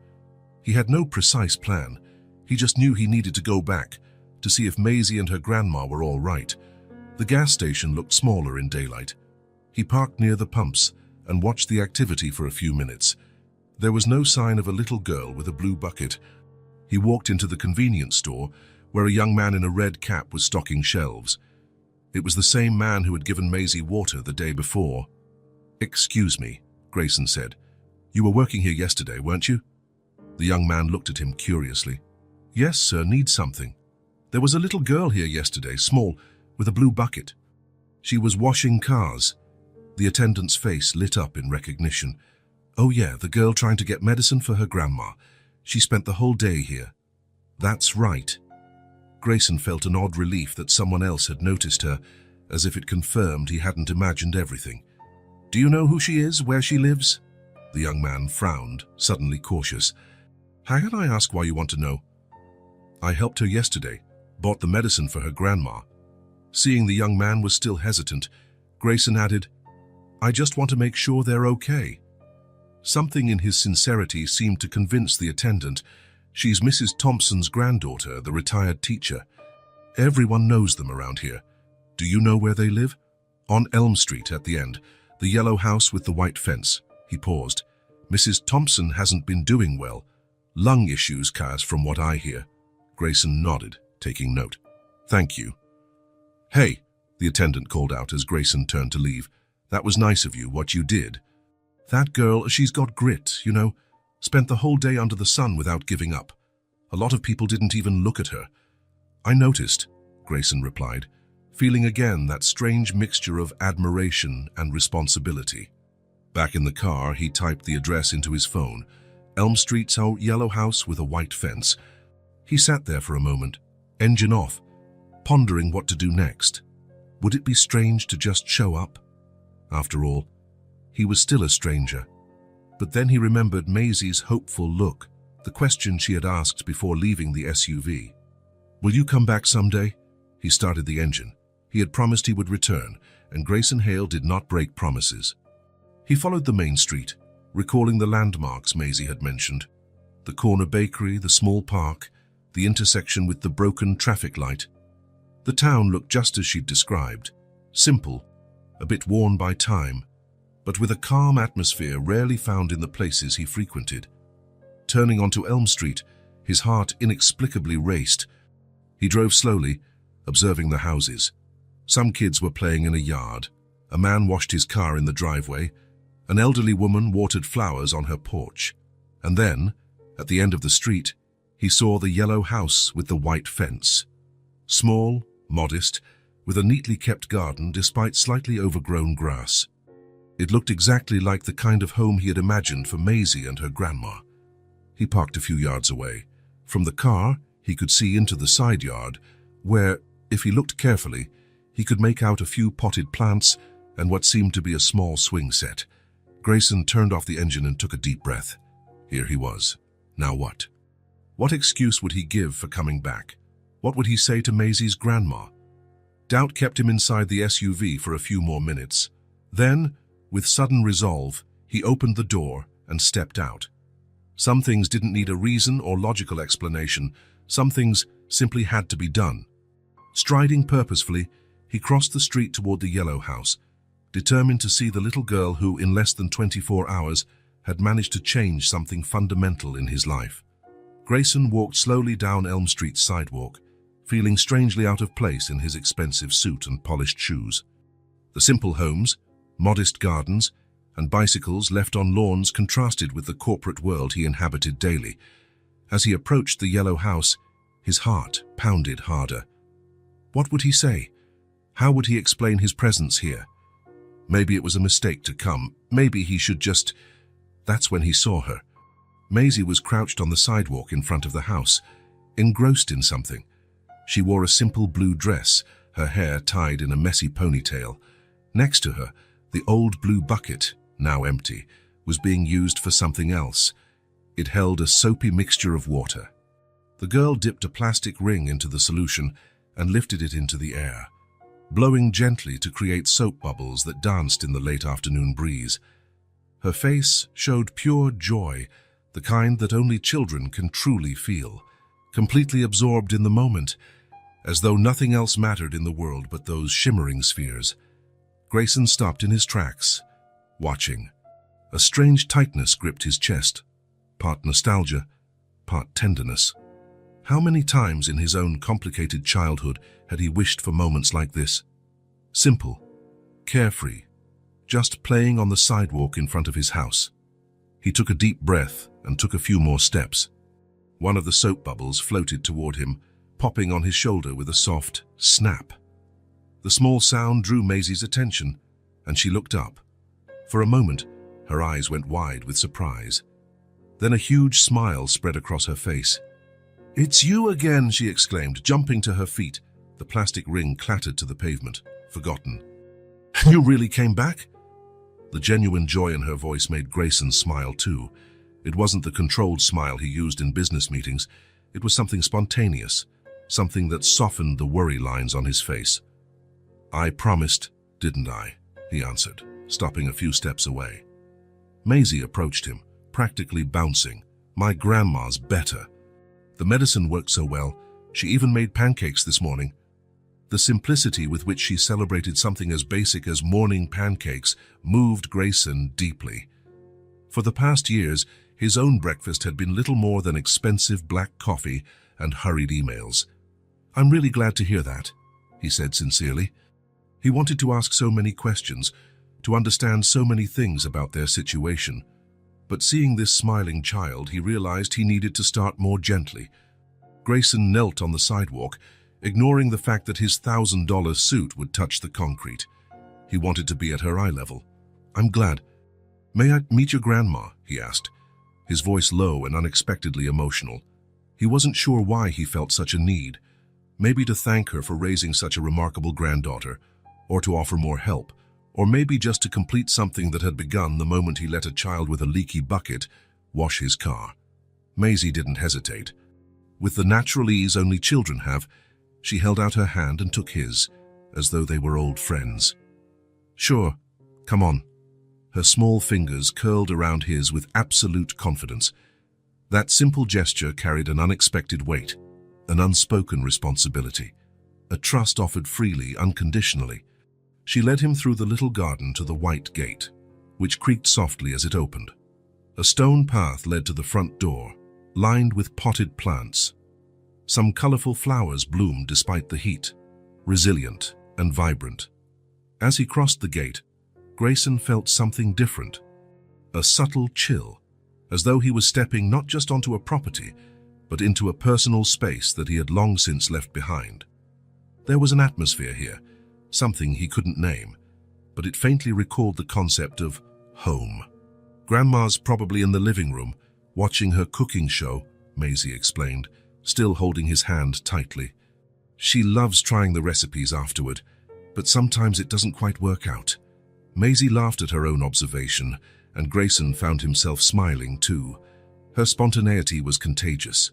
Speaker 1: He had no precise plan. He just knew he needed to go back to see if Maisie and her grandma were all right. The gas station looked smaller in daylight. He parked near the pumps and watched the activity for a few minutes. There was no sign of a little girl with a blue bucket. He walked into the convenience store, where a young man in a red cap was stocking shelves. It was the same man who had given Maisie water the day before. "Excuse me," Grayson said. "You were working here yesterday, weren't you?" The young man looked at him curiously. "Yes, sir, need something. There was a little girl here yesterday, small, with a blue bucket. She was washing cars." The attendant's face lit up in recognition. "Oh yeah, the girl trying to get medicine for her grandma. She spent the whole day here." "That's right." Grayson felt an odd relief that someone else had noticed her, as if it confirmed he hadn't imagined everything. "Do you know who she is, where she lives?" The young man frowned, suddenly cautious. "How can I ask why you want to know?" "I helped her yesterday, bought the medicine for her grandma." Seeing the young man was still hesitant, Grayson added, "I just want to make sure they're okay." Something in his sincerity seemed to convince the attendant. "She's Mrs. Thompson's granddaughter, the retired teacher. Everyone knows them around here. Do you know where they live?" "On Elm Street at the end, the yellow house with the white fence." He paused. "Mrs. Thompson hasn't been doing well. Lung issues, Kaz, from what I hear." Grayson nodded, taking note. "Thank you." "Hey," the attendant called out as Grayson turned to leave. "That was nice of you, what you did. That girl, she's got grit, you know. Spent the whole day under the sun without giving up. A lot of people didn't even look at her." "I noticed," Grayson replied, feeling again that strange mixture of admiration and responsibility. Back in the car, he typed the address into his phone. Elm Street's yellow house with a white fence. He sat there for a moment, engine off, pondering what to do next. Would it be strange to just show up? After all, he was still a stranger. But then he remembered Maisie's hopeful look, the question she had asked before leaving the SUV. "Will you come back someday?" He started the engine. He had promised he would return, and Grayson Hale did not break promises. He followed the main street, recalling the landmarks Maisie had mentioned. The corner bakery, the small park, the intersection with the broken traffic light. The town looked just as she'd described. Simple, a bit worn by time, but with a calm atmosphere rarely found in the places he frequented. Turning onto Elm Street, his heart inexplicably raced. He drove slowly, observing the houses. Some kids were playing in a yard. A man washed his car in the driveway. An elderly woman watered flowers on her porch. And then, at the end of the street, he saw the yellow house with the white fence. Small, modest, with a neatly kept garden despite slightly overgrown grass. It looked exactly like the kind of home he had imagined for Maisie and her grandma. He parked a few yards away. From the car, he could see into the side yard, where, if he looked carefully, he could make out a few potted plants and what seemed to be a small swing set. Grayson turned off the engine and took a deep breath. Here he was. Now what? What excuse would he give for coming back? What would he say to Maisie's grandma? Doubt kept him inside the SUV for a few more minutes. Then, with sudden resolve, he opened the door and stepped out. Some things didn't need a reason or logical explanation. Some things simply had to be done. Striding purposefully, he crossed the street toward the yellow house, determined to see the little girl who, in less than 24 hours, had managed to change something fundamental in his life. Grayson walked slowly down Elm Street's sidewalk, feeling strangely out of place in his expensive suit and polished shoes. The simple homes, modest gardens, and bicycles left on lawns contrasted with the corporate world he inhabited daily. As he approached the yellow house, his heart pounded harder. What would he say? How would he explain his presence here? Maybe it was a mistake to come. Maybe he should just... That's when he saw her. Maisie was crouched on the sidewalk in front of the house, engrossed in something. She wore a simple blue dress, her hair tied in a messy ponytail. Next to her, the old blue bucket, now empty, was being used for something else. It held a soapy mixture of water. The girl dipped a plastic ring into the solution and lifted it into the air, blowing gently to create soap bubbles that danced in the late afternoon breeze. Her face showed pure joy, the kind that only children can truly feel, completely absorbed in the moment, as though nothing else mattered in the world but those shimmering spheres. Grayson stopped in his tracks, watching. A strange tightness gripped his chest, part nostalgia, part tenderness. How many times in his own complicated childhood had he wished for moments like this? Simple, carefree, just playing on the sidewalk in front of his house. He took a deep breath and took a few more steps. One of the soap bubbles floated toward him, popping on his shoulder with a soft snap. The small sound drew Maisie's attention, and she looked up. For a moment, her eyes went wide with surprise. Then a huge smile spread across her face. "It's you again," she exclaimed, jumping to her feet. The plastic ring clattered to the pavement, forgotten. "You really came back?" The genuine joy in her voice made Grayson smile too. It wasn't the controlled smile he used in business meetings. It was something spontaneous, something that softened the worry lines on his face. "I promised, didn't I?" he answered, stopping a few steps away. Maisie approached him, practically bouncing. "My grandma's better. The medicine worked so well, she even made pancakes this morning." The simplicity with which she celebrated something as basic as morning pancakes moved Grayson deeply. For the past years, his own breakfast had been little more than expensive black coffee and hurried emails. "I'm really glad to hear that," he said sincerely. He wanted to ask so many questions, to understand so many things about their situation. But seeing this smiling child, he realized he needed to start more gently. Grayson knelt on the sidewalk, ignoring the fact that his $1,000 suit would touch the concrete. He wanted to be at her eye level. "I'm glad. May I meet your grandma?" he asked, his voice low and unexpectedly emotional. He wasn't sure why he felt such a need. Maybe to thank her for raising such a remarkable granddaughter, or to offer more help, or maybe just to complete something that had begun the moment he let a child with a leaky bucket wash his car. Maisie didn't hesitate. With the natural ease only children have, she held out her hand and took his, as though they were old friends. "Sure, come on." Her small fingers curled around his with absolute confidence. That simple gesture carried an unexpected weight, an unspoken responsibility, a trust offered freely, unconditionally. She led him through the little garden to the white gate, which creaked softly as it opened. A stone path led to the front door, lined with potted plants. Some colorful flowers bloomed despite the heat, resilient and vibrant. As he crossed the gate, Grayson felt something different, a subtle chill, as though he was stepping not just onto a property, but into a personal space that he had long since left behind. There was an atmosphere here, something he couldn't name, but it faintly recalled the concept of home. "Grandma's probably in the living room, watching her cooking show," Maisie explained, still holding his hand tightly. "She loves trying the recipes afterward, but sometimes it doesn't quite work out." Maisie laughed at her own observation, and Grayson found himself smiling too. Her spontaneity was contagious.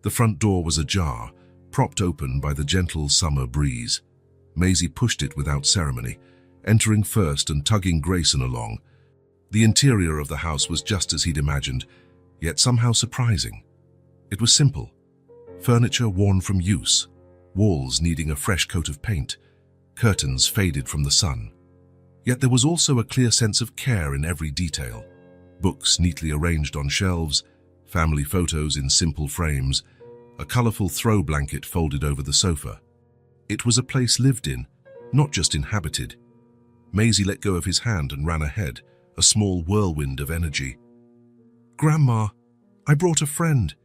Speaker 1: The front door was ajar, propped open by the gentle summer breeze. Maisie pushed it without ceremony, entering first and tugging Grayson along. The interior of the house was just as he'd imagined, yet somehow surprising. It was simple. Furniture worn from use, walls needing a fresh coat of paint, curtains faded from the sun. Yet there was also a clear sense of care in every detail. Books neatly arranged on shelves, family photos in simple frames, a colorful throw blanket folded over the sofa. It was a place lived in, not just inhabited. Maisie let go of his hand and ran ahead, a small whirlwind of energy. "Grandma, I brought a friend.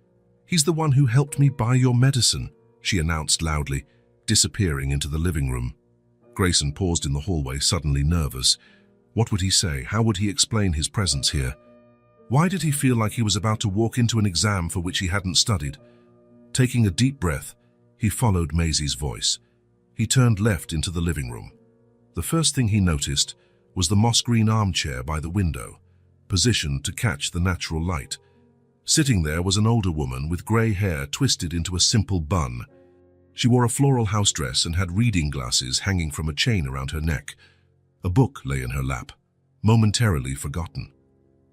Speaker 1: He's the one who helped me buy your medicine," she announced loudly, disappearing into the living room. Grayson paused in the hallway, suddenly nervous. What would he say? How would he explain his presence here? Why did he feel like he was about to walk into an exam for which he hadn't studied? Taking a deep breath, he followed Maisie's voice. He turned left into the living room. The first thing he noticed was the moss-green armchair by the window, positioned to catch the natural light. Sitting there was an older woman with grey hair twisted into a simple bun. She wore a floral house dress and had reading glasses hanging from a chain around her neck. A book lay in her lap, momentarily forgotten.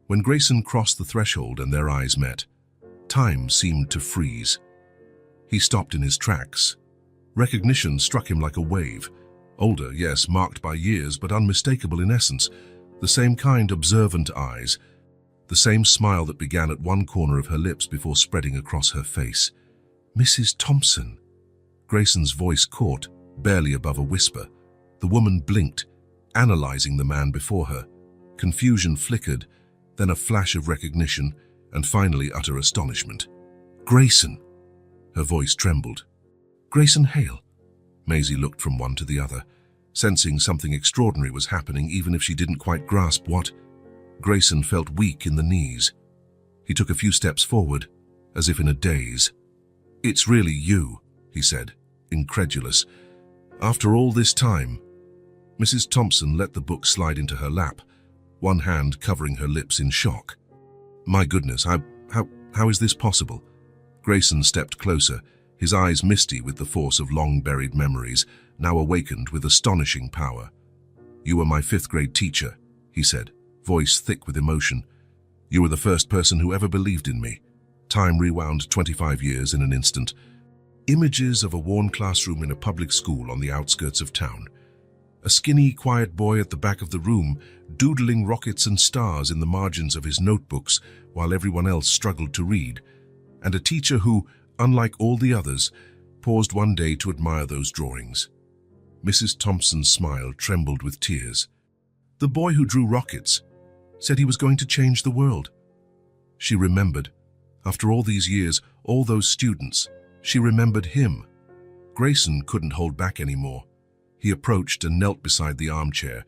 Speaker 1: When Grayson crossed the threshold and their eyes met, time seemed to freeze. He stopped in his tracks. Recognition struck him like a wave. Older, yes, marked by years, but unmistakable in essence. The same kind, observant eyes. The same smile that began at one corner of her lips before spreading across her face. "Mrs. Thompson." Grayson's voice caught, barely above a whisper. The woman blinked, analyzing the man before her. Confusion flickered, then a flash of recognition, and finally utter astonishment. "Grayson!" Her voice trembled. "Grayson Hale." Maisie looked from one to the other, sensing something extraordinary was happening even if she didn't quite grasp what. Grayson felt weak in the knees. He took a few steps forward, as if in a daze. "It's really you," he said, incredulous. "After all this time?" Mrs. Thompson let the book slide into her lap, one hand covering her lips in shock. "My goodness, how is this possible?" Grayson stepped closer, his eyes misty with the force of long-buried memories, now awakened with astonishing power. "You were my fifth-grade teacher," he said, voice thick with emotion. "You were the first person who ever believed in me." Time rewound 25 years in an instant. Images of a worn classroom in a public school on the outskirts of town. A skinny, quiet boy at the back of the room, doodling rockets and stars in the margins of his notebooks while everyone else struggled to read. And a teacher who, unlike all the others, paused one day to admire those drawings. Mrs. Thompson's smile trembled with tears. "The boy who drew rockets said he was going to change the world." She remembered. After all these years, all those students, she remembered him. Grayson couldn't hold back anymore. He approached and knelt beside the armchair,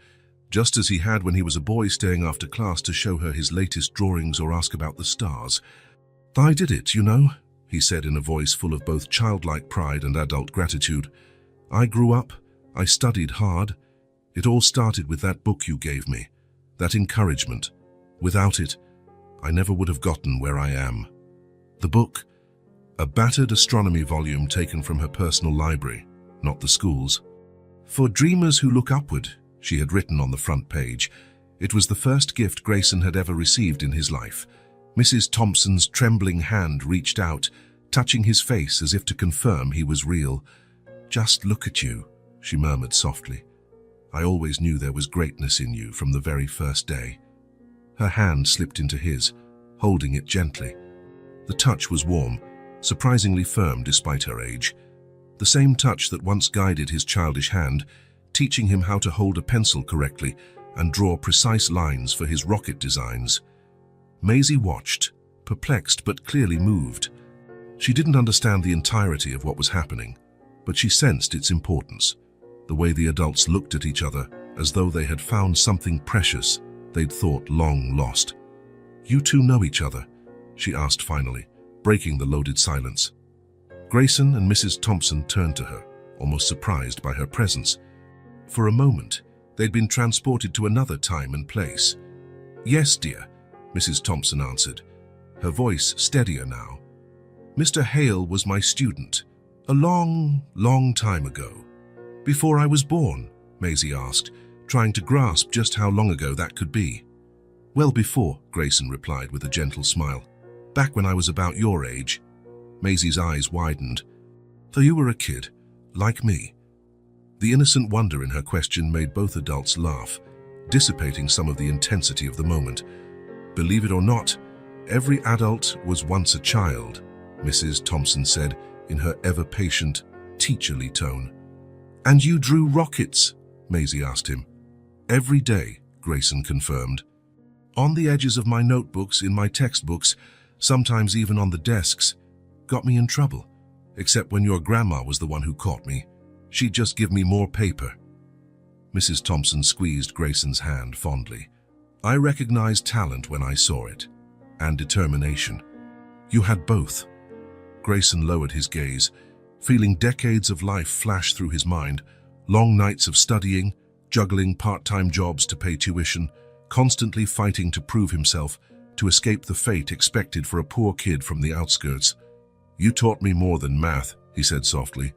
Speaker 1: just as he had when he was a boy staying after class to show her his latest drawings or ask about the stars. "I did it, you know," he said in a voice full of both childlike pride and adult gratitude. "I grew up, I studied hard. It all started with that book you gave me, that encouragement. Without it, I never would have gotten where I am." "The book? A battered astronomy volume taken from her personal library, not the school's. "For dreamers who look upward," she had written on the front page. It was the first gift Grayson had ever received in his life. Mrs. Thompson's trembling hand reached out, touching his face as if to confirm he was real. "Just look at you," she murmured softly. "I always knew there was greatness in you from the very first day." Her hand slipped into his, holding it gently. The touch was warm, surprisingly firm despite her age. The same touch that once guided his childish hand, teaching him how to hold a pencil correctly and draw precise lines for his rocket designs. Maisie watched, perplexed but clearly moved. She didn't understand the entirety of what was happening, but she sensed its importance. The way the adults looked at each other as though they had found something precious they'd thought long lost. "You two know each other?" she asked finally, breaking the loaded silence. Grayson and Mrs. Thompson turned to her, almost surprised by her presence. For a moment, they'd been transported to another time and place. "Yes, dear," Mrs. Thompson answered, her voice steadier now. "Mr. Hale was my student, a long, long time ago." "Before I was born?" Maisie asked, trying to grasp just how long ago that could be. "Well before," Grayson replied with a gentle smile. "Back when I was about your age." Maisie's eyes widened. "So you were a kid, like me?" The innocent wonder in her question made both adults laugh, dissipating some of the intensity of the moment. "Believe it or not, every adult was once a child," Mrs. Thompson said in her ever-patient, teacherly tone. "And you drew rockets?" Maisie asked him. "Every day," Grayson confirmed. "On the edges of my notebooks, in my textbooks, sometimes even on the desks. Got me in trouble, except when your grandma was the one who caught me. She'd just give me more paper." Mrs. Thompson squeezed Grayson's hand fondly. "I recognized talent when I saw it, and determination. You had both." Grayson lowered his gaze, feeling decades of life flash through his mind, long nights of studying, juggling part-time jobs to pay tuition, constantly fighting to prove himself, to escape the fate expected for a poor kid from the outskirts. "You taught me more than math," he said softly.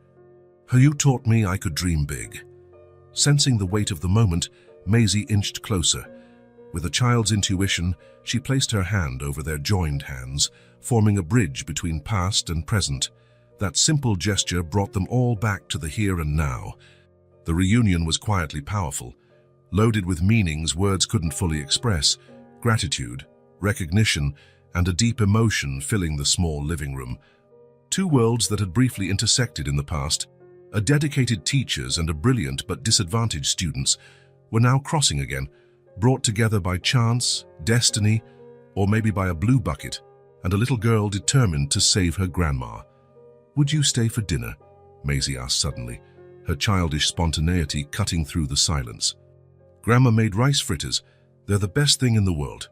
Speaker 1: "You taught me I could dream big." Sensing the weight of the moment, Maisie inched closer. With a child's intuition, she placed her hand over their joined hands, forming a bridge between past and present. That simple gesture brought them all back to the here and now. The reunion was quietly powerful, loaded with meanings words couldn't fully express: gratitude, recognition, and a deep emotion filling the small living room. Two worlds that had briefly intersected in the past, a dedicated teachers and a brilliant but disadvantaged students, were now crossing again, brought together by chance, destiny, or maybe by a blue bucket, and a little girl determined to save her grandma. "Would you stay for dinner?" Maisie asked suddenly, her childish spontaneity cutting through the silence. "Grandma made rice fritters. They're the best thing in the world."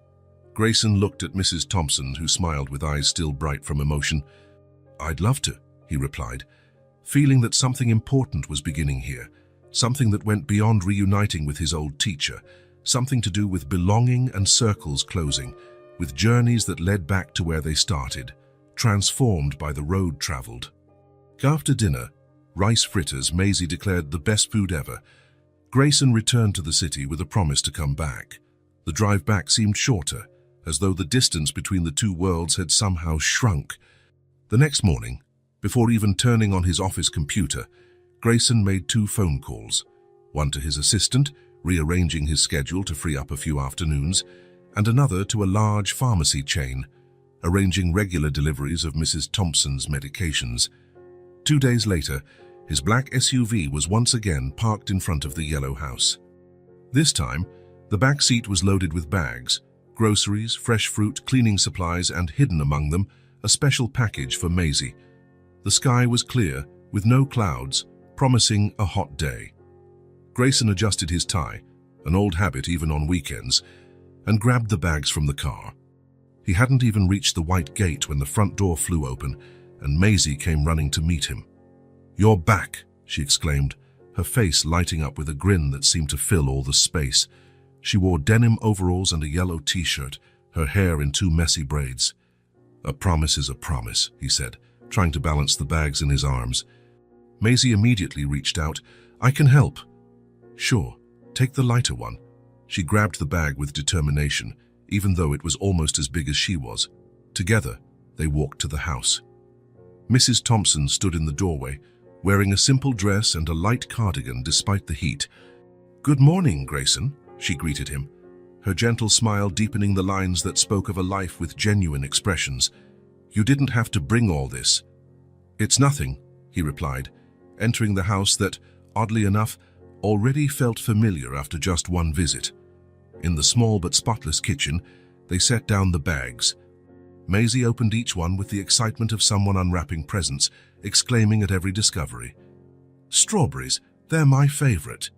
Speaker 1: Grayson looked at Mrs. Thompson, who smiled with eyes still bright from emotion. "I'd love to," he replied, feeling that something important was beginning here, something that went beyond reuniting with his old teacher, something to do with belonging and circles closing, with journeys that led back to where they started, transformed by the road traveled. After dinner, rice fritters, Maisie declared the best food ever. Grayson returned to the city with a promise to come back. The drive back seemed shorter, as though the distance between the two worlds had somehow shrunk. The next morning, before even turning on his office computer, Grayson made 2 phone calls, one to his assistant, rearranging his schedule to free up a few afternoons, and another to a large pharmacy chain, arranging regular deliveries of Mrs. Thompson's medications. 2 days later, his black SUV was once again parked in front of the yellow house. This time, the back seat was loaded with bags, groceries, fresh fruit, cleaning supplies, and hidden among them, a special package for Maisie. The sky was clear, with no clouds, promising a hot day. Grayson adjusted his tie, an old habit even on weekends, and grabbed the bags from the car. He hadn't even reached the white gate when the front door flew open, and Maisie came running to meet him. "You're back," she exclaimed, her face lighting up with a grin that seemed to fill all the space. She wore denim overalls and a yellow t-shirt, her hair in 2 messy braids. "A promise is a promise," he said, trying to balance the bags in his arms. Maisie immediately reached out. "I can help." "Sure, take the lighter one." She grabbed the bag with determination, even though it was almost as big as she was. Together, they walked to the house. Mrs. Thompson stood in the doorway, wearing a simple dress and a light cardigan despite the heat. "Good morning, Grayson," she greeted him, her gentle smile deepening the lines that spoke of a life with genuine expressions. "You didn't have to bring all this." "It's nothing," he replied, entering the house that, oddly enough, already felt familiar after just one visit. In the small but spotless kitchen, they set down the bags. Maisie opened each one with the excitement of someone unwrapping presents, exclaiming at every discovery, "Strawberries, they're my favorite."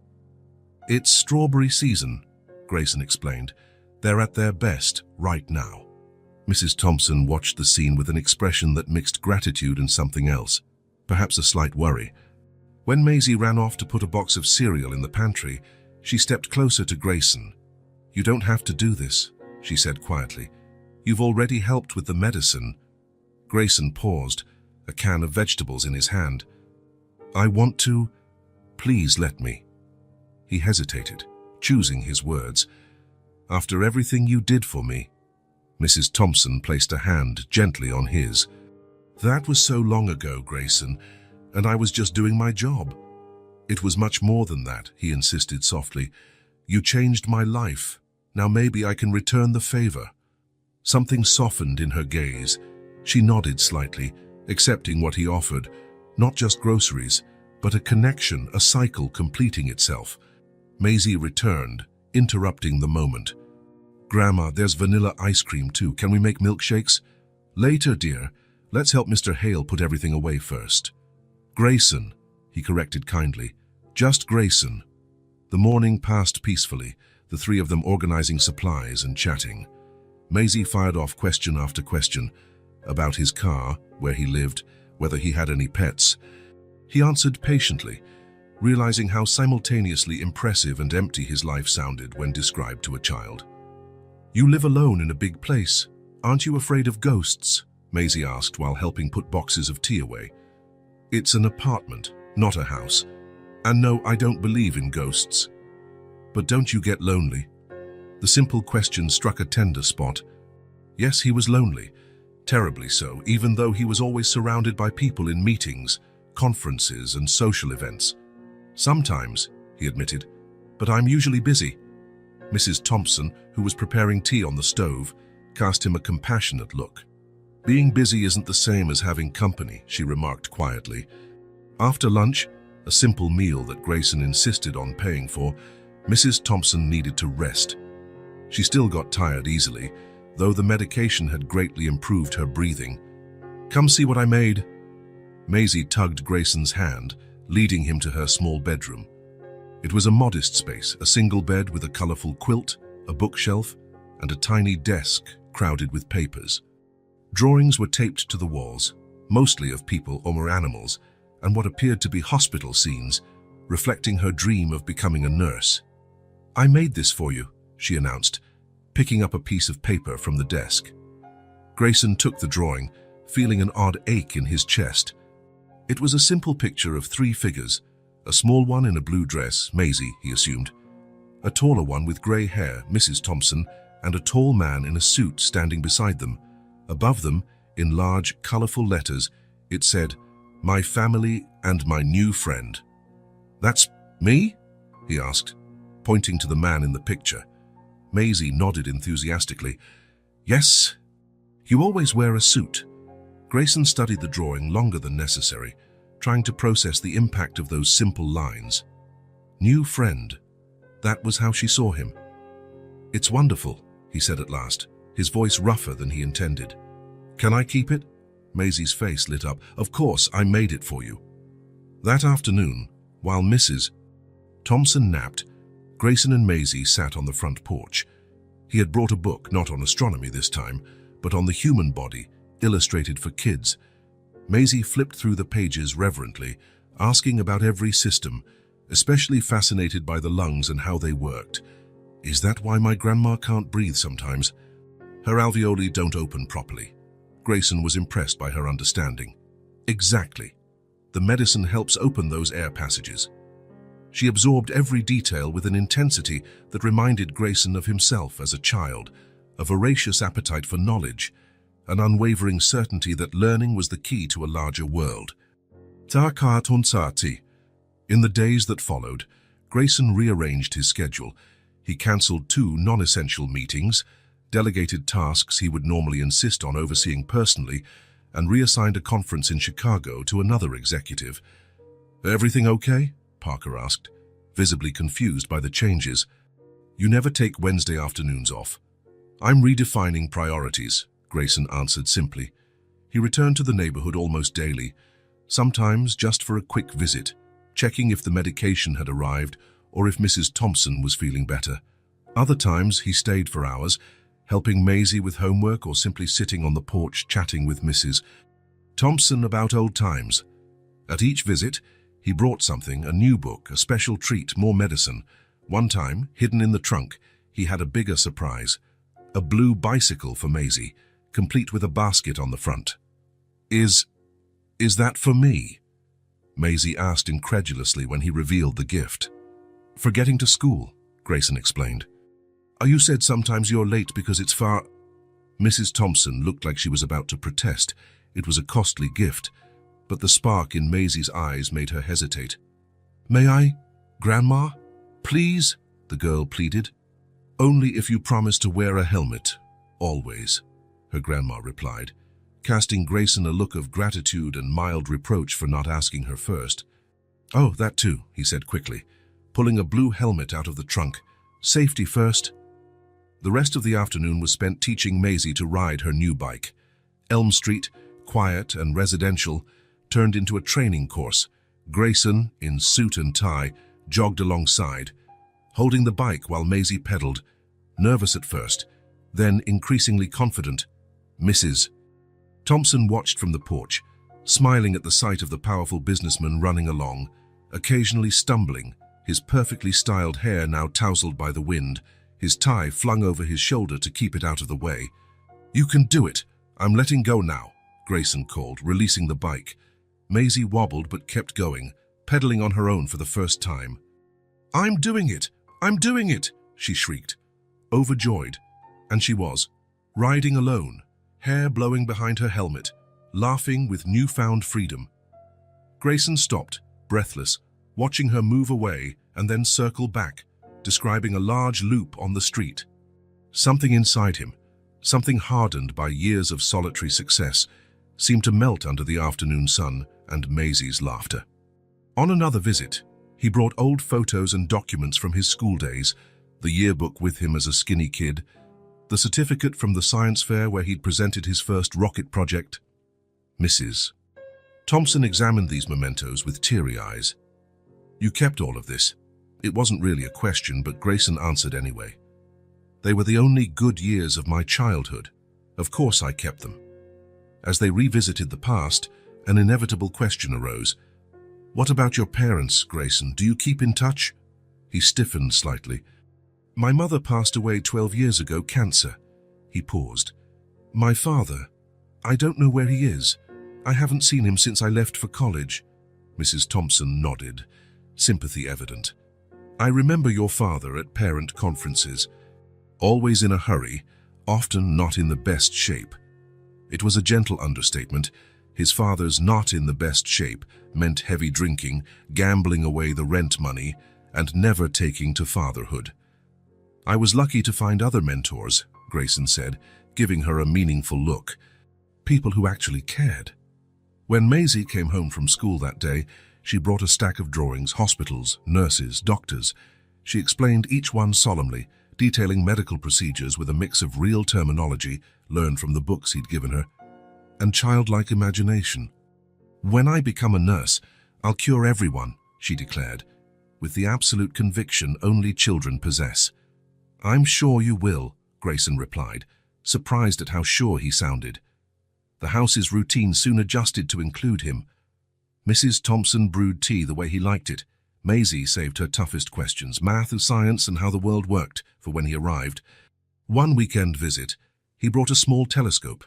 Speaker 1: "It's strawberry season," Grayson explained. "They're at their best right now." Mrs. Thompson watched the scene with an expression that mixed gratitude and something else, perhaps a slight worry. When Maisie ran off to put a box of cereal in the pantry, she stepped closer to Grayson. "You don't have to do this," she said quietly. "You've already helped with the medicine." Grayson paused, a can of vegetables in his hand. "I want to. Please let me." He hesitated, choosing his words. "After everything you did for me." Mrs. Thompson placed a hand gently on his. "That was so long ago, Grayson, and I was just doing my job." "It was much more than that," he insisted softly. "You changed my life. Now maybe I can return the favor." Something softened in her gaze. She nodded slightly, accepting what he offered, not just groceries, but a connection, a cycle completing itself. Maisie returned, interrupting the moment. "Grandma, there's vanilla ice cream too. Can we make milkshakes?" "Later, dear. Let's help Mr. Hale put everything away first." "Grayson," he corrected kindly. "Just Grayson." The morning passed peacefully, the three of them organizing supplies and chatting. Maisie fired off question after question about his car, where he lived, whether he had any pets. He answered patiently, realizing how simultaneously impressive and empty his life sounded when described to a child. "You live alone in a big place. Aren't you afraid of ghosts?" Maisie asked while helping put boxes of tea away. "It's an apartment, not a house. And no, I don't believe in ghosts." "But don't you get lonely?" The simple question struck a tender spot. Yes, he was lonely, terribly so, even though he was always surrounded by people in meetings, conferences, and social events. "Sometimes," he admitted, "but I'm usually busy." Mrs. Thompson, who was preparing tea on the stove, cast him a compassionate look. "Being busy isn't the same as having company," she remarked quietly. After lunch, a simple meal that Grayson insisted on paying for, Mrs. Thompson needed to rest. She still got tired easily, though the medication had greatly improved her breathing. "Come see what I made." Maisie tugged Grayson's hand, leading him to her small bedroom. It was a modest space, a single bed with a colorful quilt, a bookshelf, and a tiny desk crowded with papers. Drawings were taped to the walls, mostly of people or animals, and what appeared to be hospital scenes, reflecting her dream of becoming a nurse. "I made this for you," she announced, picking up a piece of paper from the desk. Grayson took the drawing, feeling an odd ache in his chest. It was a simple picture of three figures, a small one in a blue dress, Maisie, he assumed, a taller one with grey hair, Mrs. Thompson, and a tall man in a suit standing beside them. Above them, in large, colorful letters, it said, "My family and my new friend." "That's me?" he asked, pointing to the man in the picture. Maisie nodded enthusiastically. "Yes, you always wear a suit." Grayson studied the drawing longer than necessary, trying to process the impact of those simple lines. New friend. That was how she saw him. "It's wonderful," he said at last, his voice rougher than he intended. "Can I keep it?" Maisie's face lit up. "Of course, I made it for you." That afternoon, while Mrs. Thompson napped, Grayson and Maisie sat on the front porch. He had brought a book, not on astronomy this time, but on the human body, illustrated for kids. Maisie flipped through the pages reverently, asking about every system, especially fascinated by the lungs and how they worked. "Is that why my grandma can't breathe sometimes? Her alveoli don't open properly." Grayson was impressed by her understanding. Exactly. The medicine helps open those air passages. She absorbed every detail with an intensity that reminded Grayson of himself as a child, a voracious appetite for knowledge, an unwavering certainty that learning was the key to a larger world. In the days that followed, Grayson rearranged his schedule. He cancelled 2 non-essential meetings, delegated tasks he would normally insist on overseeing personally, and reassigned a conference in Chicago to another executive. "Everything okay?" Parker asked, visibly confused by the changes. "You never take Wednesday afternoons off." "I'm redefining priorities," Grayson answered simply. He returned to the neighborhood almost daily, sometimes just for a quick visit, checking if the medication had arrived or if Mrs. Thompson was feeling better. Other times he stayed for hours, helping Maisie with homework or simply sitting on the porch chatting with Mrs. Thompson about old times. At each visit, he brought something, a new book, a special treat, more medicine. One time, hidden in the trunk, he had a bigger surprise. A blue bicycle for Maisie, complete with a basket on the front. Is that for me?" Maisie asked incredulously when he revealed the gift. "For getting to school," Grayson explained. "You said sometimes you're late because it's far—" Mrs. Thompson looked like she was about to protest. It was a costly gift, but the spark in Maisie's eyes made her hesitate. "May I, Grandma? Please?" the girl pleaded. "Only if you promise to wear a helmet. Always," her grandma replied, casting Grayson a look of gratitude and mild reproach for not asking her first. "Oh, that too," he said quickly, pulling a blue helmet out of the trunk. "Safety first." The rest of the afternoon was spent teaching Maisie to ride her new bike. Elm Street, quiet and residential, turned into a training course. Grayson, in suit and tie, jogged alongside, holding the bike while Maisie pedaled, nervous at first, then increasingly confident. Mrs. Thompson watched from the porch, smiling at the sight of the powerful businessman running along, occasionally stumbling, his perfectly styled hair now tousled by the wind, his tie flung over his shoulder to keep it out of the way. "You can do it. I'm letting go now," Grayson called, releasing the bike. Maisie wobbled but kept going, pedaling on her own for the first time. "I'm doing it! I'm doing it!" she shrieked, overjoyed. And she was, riding alone, hair blowing behind her helmet, laughing with newfound freedom. Grayson stopped, breathless, watching her move away and then circle back, describing a large loop on the street. Something inside him, something hardened by years of solitary success, seemed to melt under the afternoon sun and Maisie's laughter. On another visit, he brought old photos and documents from his school days, the yearbook with him as a skinny kid, the certificate from the science fair where he'd presented his first rocket project. Mrs. Thompson examined these mementos with teary eyes. "You kept all of this?" It wasn't really a question, but Grayson answered anyway. "They were the only good years of my childhood. Of course I kept them." As they revisited the past, an inevitable question arose. "What about your parents, Grayson? Do you keep in touch?" He stiffened slightly. "My mother passed away 12 years ago, cancer." He paused. "My father, I don't know where he is. I haven't seen him since I left for college." Mrs. Thompson nodded, sympathy evident. "I remember your father at parent conferences. Always in a hurry, often not in the best shape." It was a gentle understatement. His father's not in the best shape meant heavy drinking, gambling away the rent money, and never taking to fatherhood. "I was lucky to find other mentors," Grayson said, giving her a meaningful look. "People who actually cared." When Maisie came home from school that day, she brought a stack of drawings, hospitals, nurses, doctors. She explained each one solemnly, detailing medical procedures with a mix of real terminology learned from the books he'd given her, and childlike imagination. "When I become a nurse, I'll cure everyone," she declared, with the absolute conviction only children possess. "I'm sure you will," Grayson replied, surprised at how sure he sounded. The house's routine soon adjusted to include him. Mrs. Thompson brewed tea the way he liked it. Maisie saved her toughest questions, math, science, and how the world worked, for when he arrived. One weekend visit, he brought a small telescope.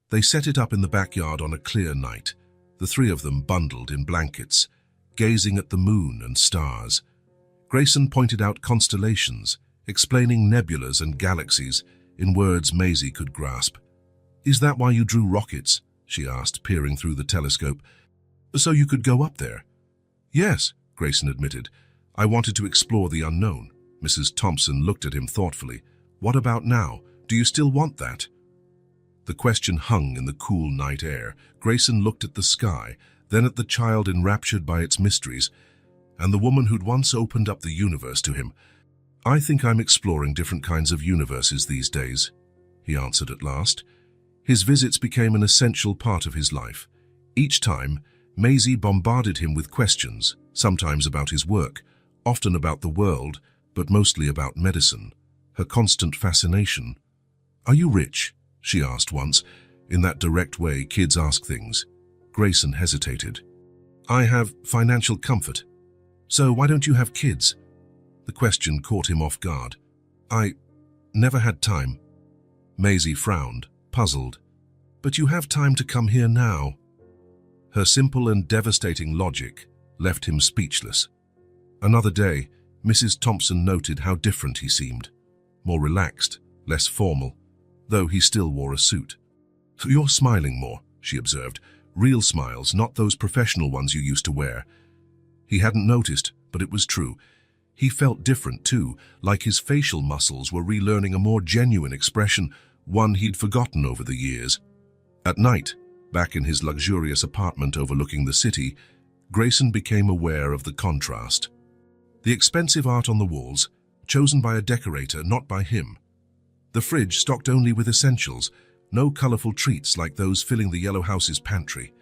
Speaker 1: They set it up in the backyard on a clear night. the three of them bundled in blankets, gazing at the moon and stars. Grayson pointed out constellations, explaining nebulas and galaxies in words Maisie could grasp. "Is that why you drew rockets?" she asked, peering through the telescope. "So you could go up there?" "Yes," Grayson admitted. "I wanted to explore the unknown." Mrs. Thompson looked at him thoughtfully. "What about now? Do you still want that?" The question hung in the cool night air. Grayson looked at the sky, then at the child enraptured by its mysteries, and the woman who'd once opened up the universe to him. "I think I'm exploring different kinds of universes these days," he answered at last. His visits became an essential part of his life. Each time, Maisie bombarded him with questions, sometimes about his work, often about the world, but mostly about medicine. Her constant fascination. "Are you rich?" she asked once, in that direct way kids ask things. Grayson hesitated. "I have financial comfort. So why don't you have kids?" The question caught him off guard. "I never had time." Maisie frowned, puzzled. "But you have time to come here now." Her simple and devastating logic left him speechless. Another day, Mrs. Thompson noted how different he seemed. More relaxed, less formal, though he still wore a suit. "You're smiling more," she observed. "Real smiles, not those professional ones you used to wear." He hadn't noticed, but it was true. He felt different too, like his facial muscles were relearning a more genuine expression, one he'd forgotten over the years. At night, back in his luxurious apartment overlooking the city, Grayson became aware of the contrast. The expensive art on the walls, chosen by a decorator, not by him. The fridge stocked only with essentials, no colorful treats like those filling the Yellow House's pantry.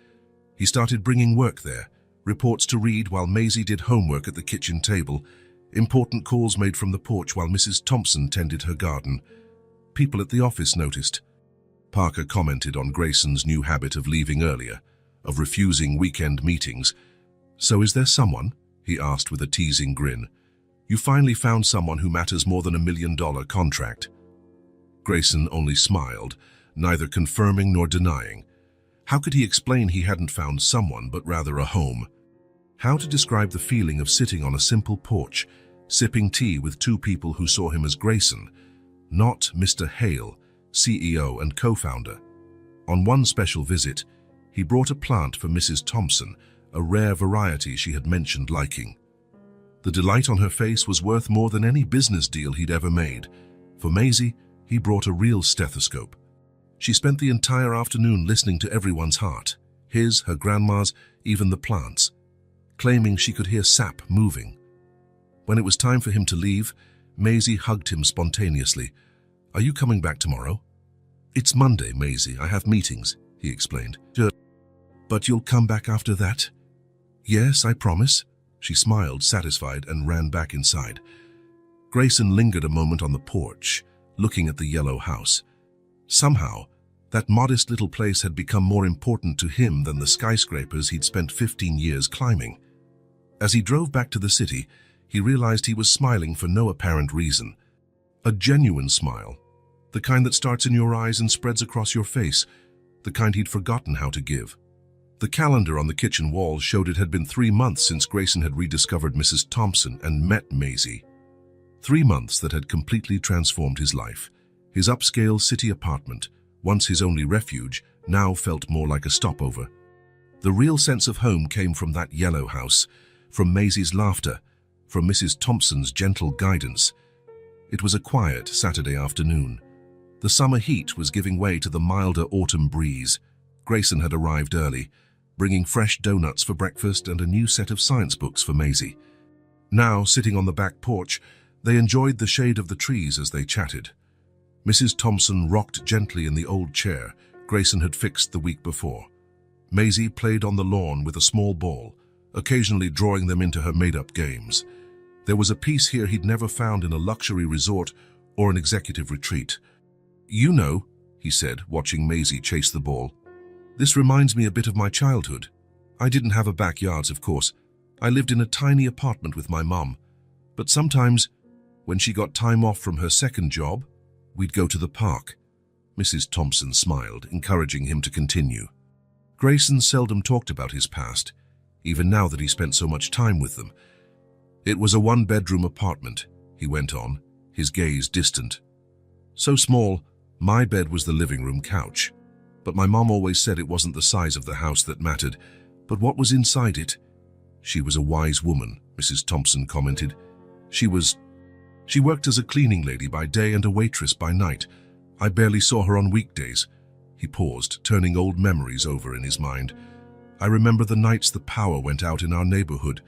Speaker 1: He started bringing work there, reports to read while Maisie did homework at the kitchen table, important calls made from the porch while Mrs. Thompson tended her garden. People at the office noticed. Parker commented on Grayson's new habit of leaving earlier, of refusing weekend meetings. "So is there someone?" he asked with a teasing grin. "You finally found someone who matters more than $1 million contract." Grayson only smiled, neither confirming nor denying. How could he explain he hadn't found someone, but rather a home? How to describe the feeling of sitting on a simple porch, sipping tea with two people who saw him as Grayson, not Mr. Hale, CEO and co-founder. On one special visit, he brought a plant for Mrs. Thompson, a rare variety she had mentioned liking. The delight on her face was worth more than any business deal he'd ever made. For Maisie, he brought a real stethoscope. She spent the entire afternoon listening to everyone's heart, his, her grandma's, even the plants, claiming she could hear sap moving. When it was time for him to leave, Maisie hugged him spontaneously. "Are you coming back tomorrow?" "It's Monday, Maisie. I have meetings," he explained. "Sure. But you'll come back after that?" "Yes, I promise." She smiled, satisfied, and ran back inside. Grayson lingered a moment on the porch, looking at the Yellow House. Somehow, that modest little place had become more important to him than the skyscrapers he'd spent 15 years climbing. As he drove back to the city, he realized he was smiling for no apparent reason. A genuine smile, the kind that starts in your eyes and spreads across your face, the kind he'd forgotten how to give. The calendar on the kitchen wall showed it had been 3 months since Grayson had rediscovered Mrs. Thompson and met Maisie. 3 months that had completely transformed his life. His upscale city apartment, once his only refuge, now felt more like a stopover. The real sense of home came from that Yellow House, from Maisie's laughter, from Mrs. Thompson's gentle guidance. It was a quiet Saturday afternoon. The summer heat was giving way to the milder autumn breeze. Grayson had arrived early, bringing fresh donuts for breakfast and a new set of science books for Maisie. Now, sitting on the back porch, they enjoyed the shade of the trees as they chatted. Mrs. Thompson rocked gently in the old chair Grayson had fixed the week before. Maisie played on the lawn with a small ball, occasionally drawing them into her made-up games. There was a peace here he'd never found in a luxury resort or an executive retreat. "You know," he said, watching Maisie chase the ball, "this reminds me a bit of my childhood. I didn't have a backyard, of course. I lived in a tiny apartment with my mum. But sometimes, when she got time off from her second job, we'd go to the park." Mrs. Thompson smiled, encouraging him to continue. Grayson seldom talked about his past, even now that he spent so much time with them. It was a one-bedroom apartment, he went on, his gaze distant. So small, my bed was the living room couch. But my mom always said it wasn't the size of the house that mattered, but what was inside it. She was a wise woman, Mrs. Thompson commented. She worked as a cleaning lady by day and a waitress by night. I barely saw her on weekdays. He paused, turning old memories over in his mind. I remember the nights the power went out in our neighborhood.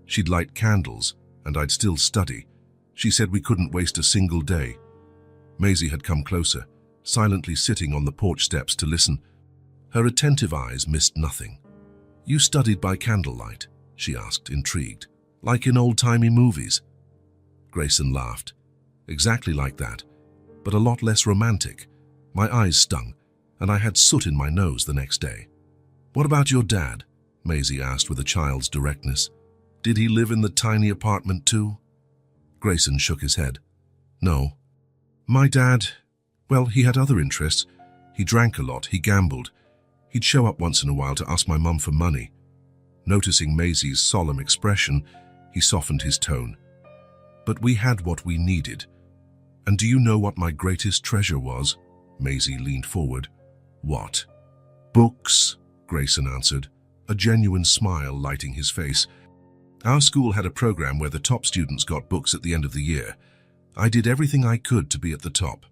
Speaker 1: She'd light candles, and I'd still study. She said we couldn't waste a single day. Maisie had come closer, silently sitting on the porch steps to listen. Her attentive eyes missed nothing. "You studied by candlelight?" she asked, intrigued. "Like in old-timey movies?" Grayson laughed. "Exactly like that, but a lot less romantic. My eyes stung, and I had soot in my nose the next day." "What about your dad?" Maisie asked with a child's directness. "Did he live in the tiny apartment too?" Grayson shook his head. "No. My dad, well, he had other interests. He drank a lot, he gambled. He'd show up once in a while to ask my mum for money." Noticing Maisie's solemn expression, he softened his tone. "But we had what we needed. And do you know what my greatest treasure was?" Maisie leaned forward. "What?" "Books," Grayson answered, a genuine smile lighting his face. "Our school had a program where the top students got books at the end of the year. I did everything I could to be at the top.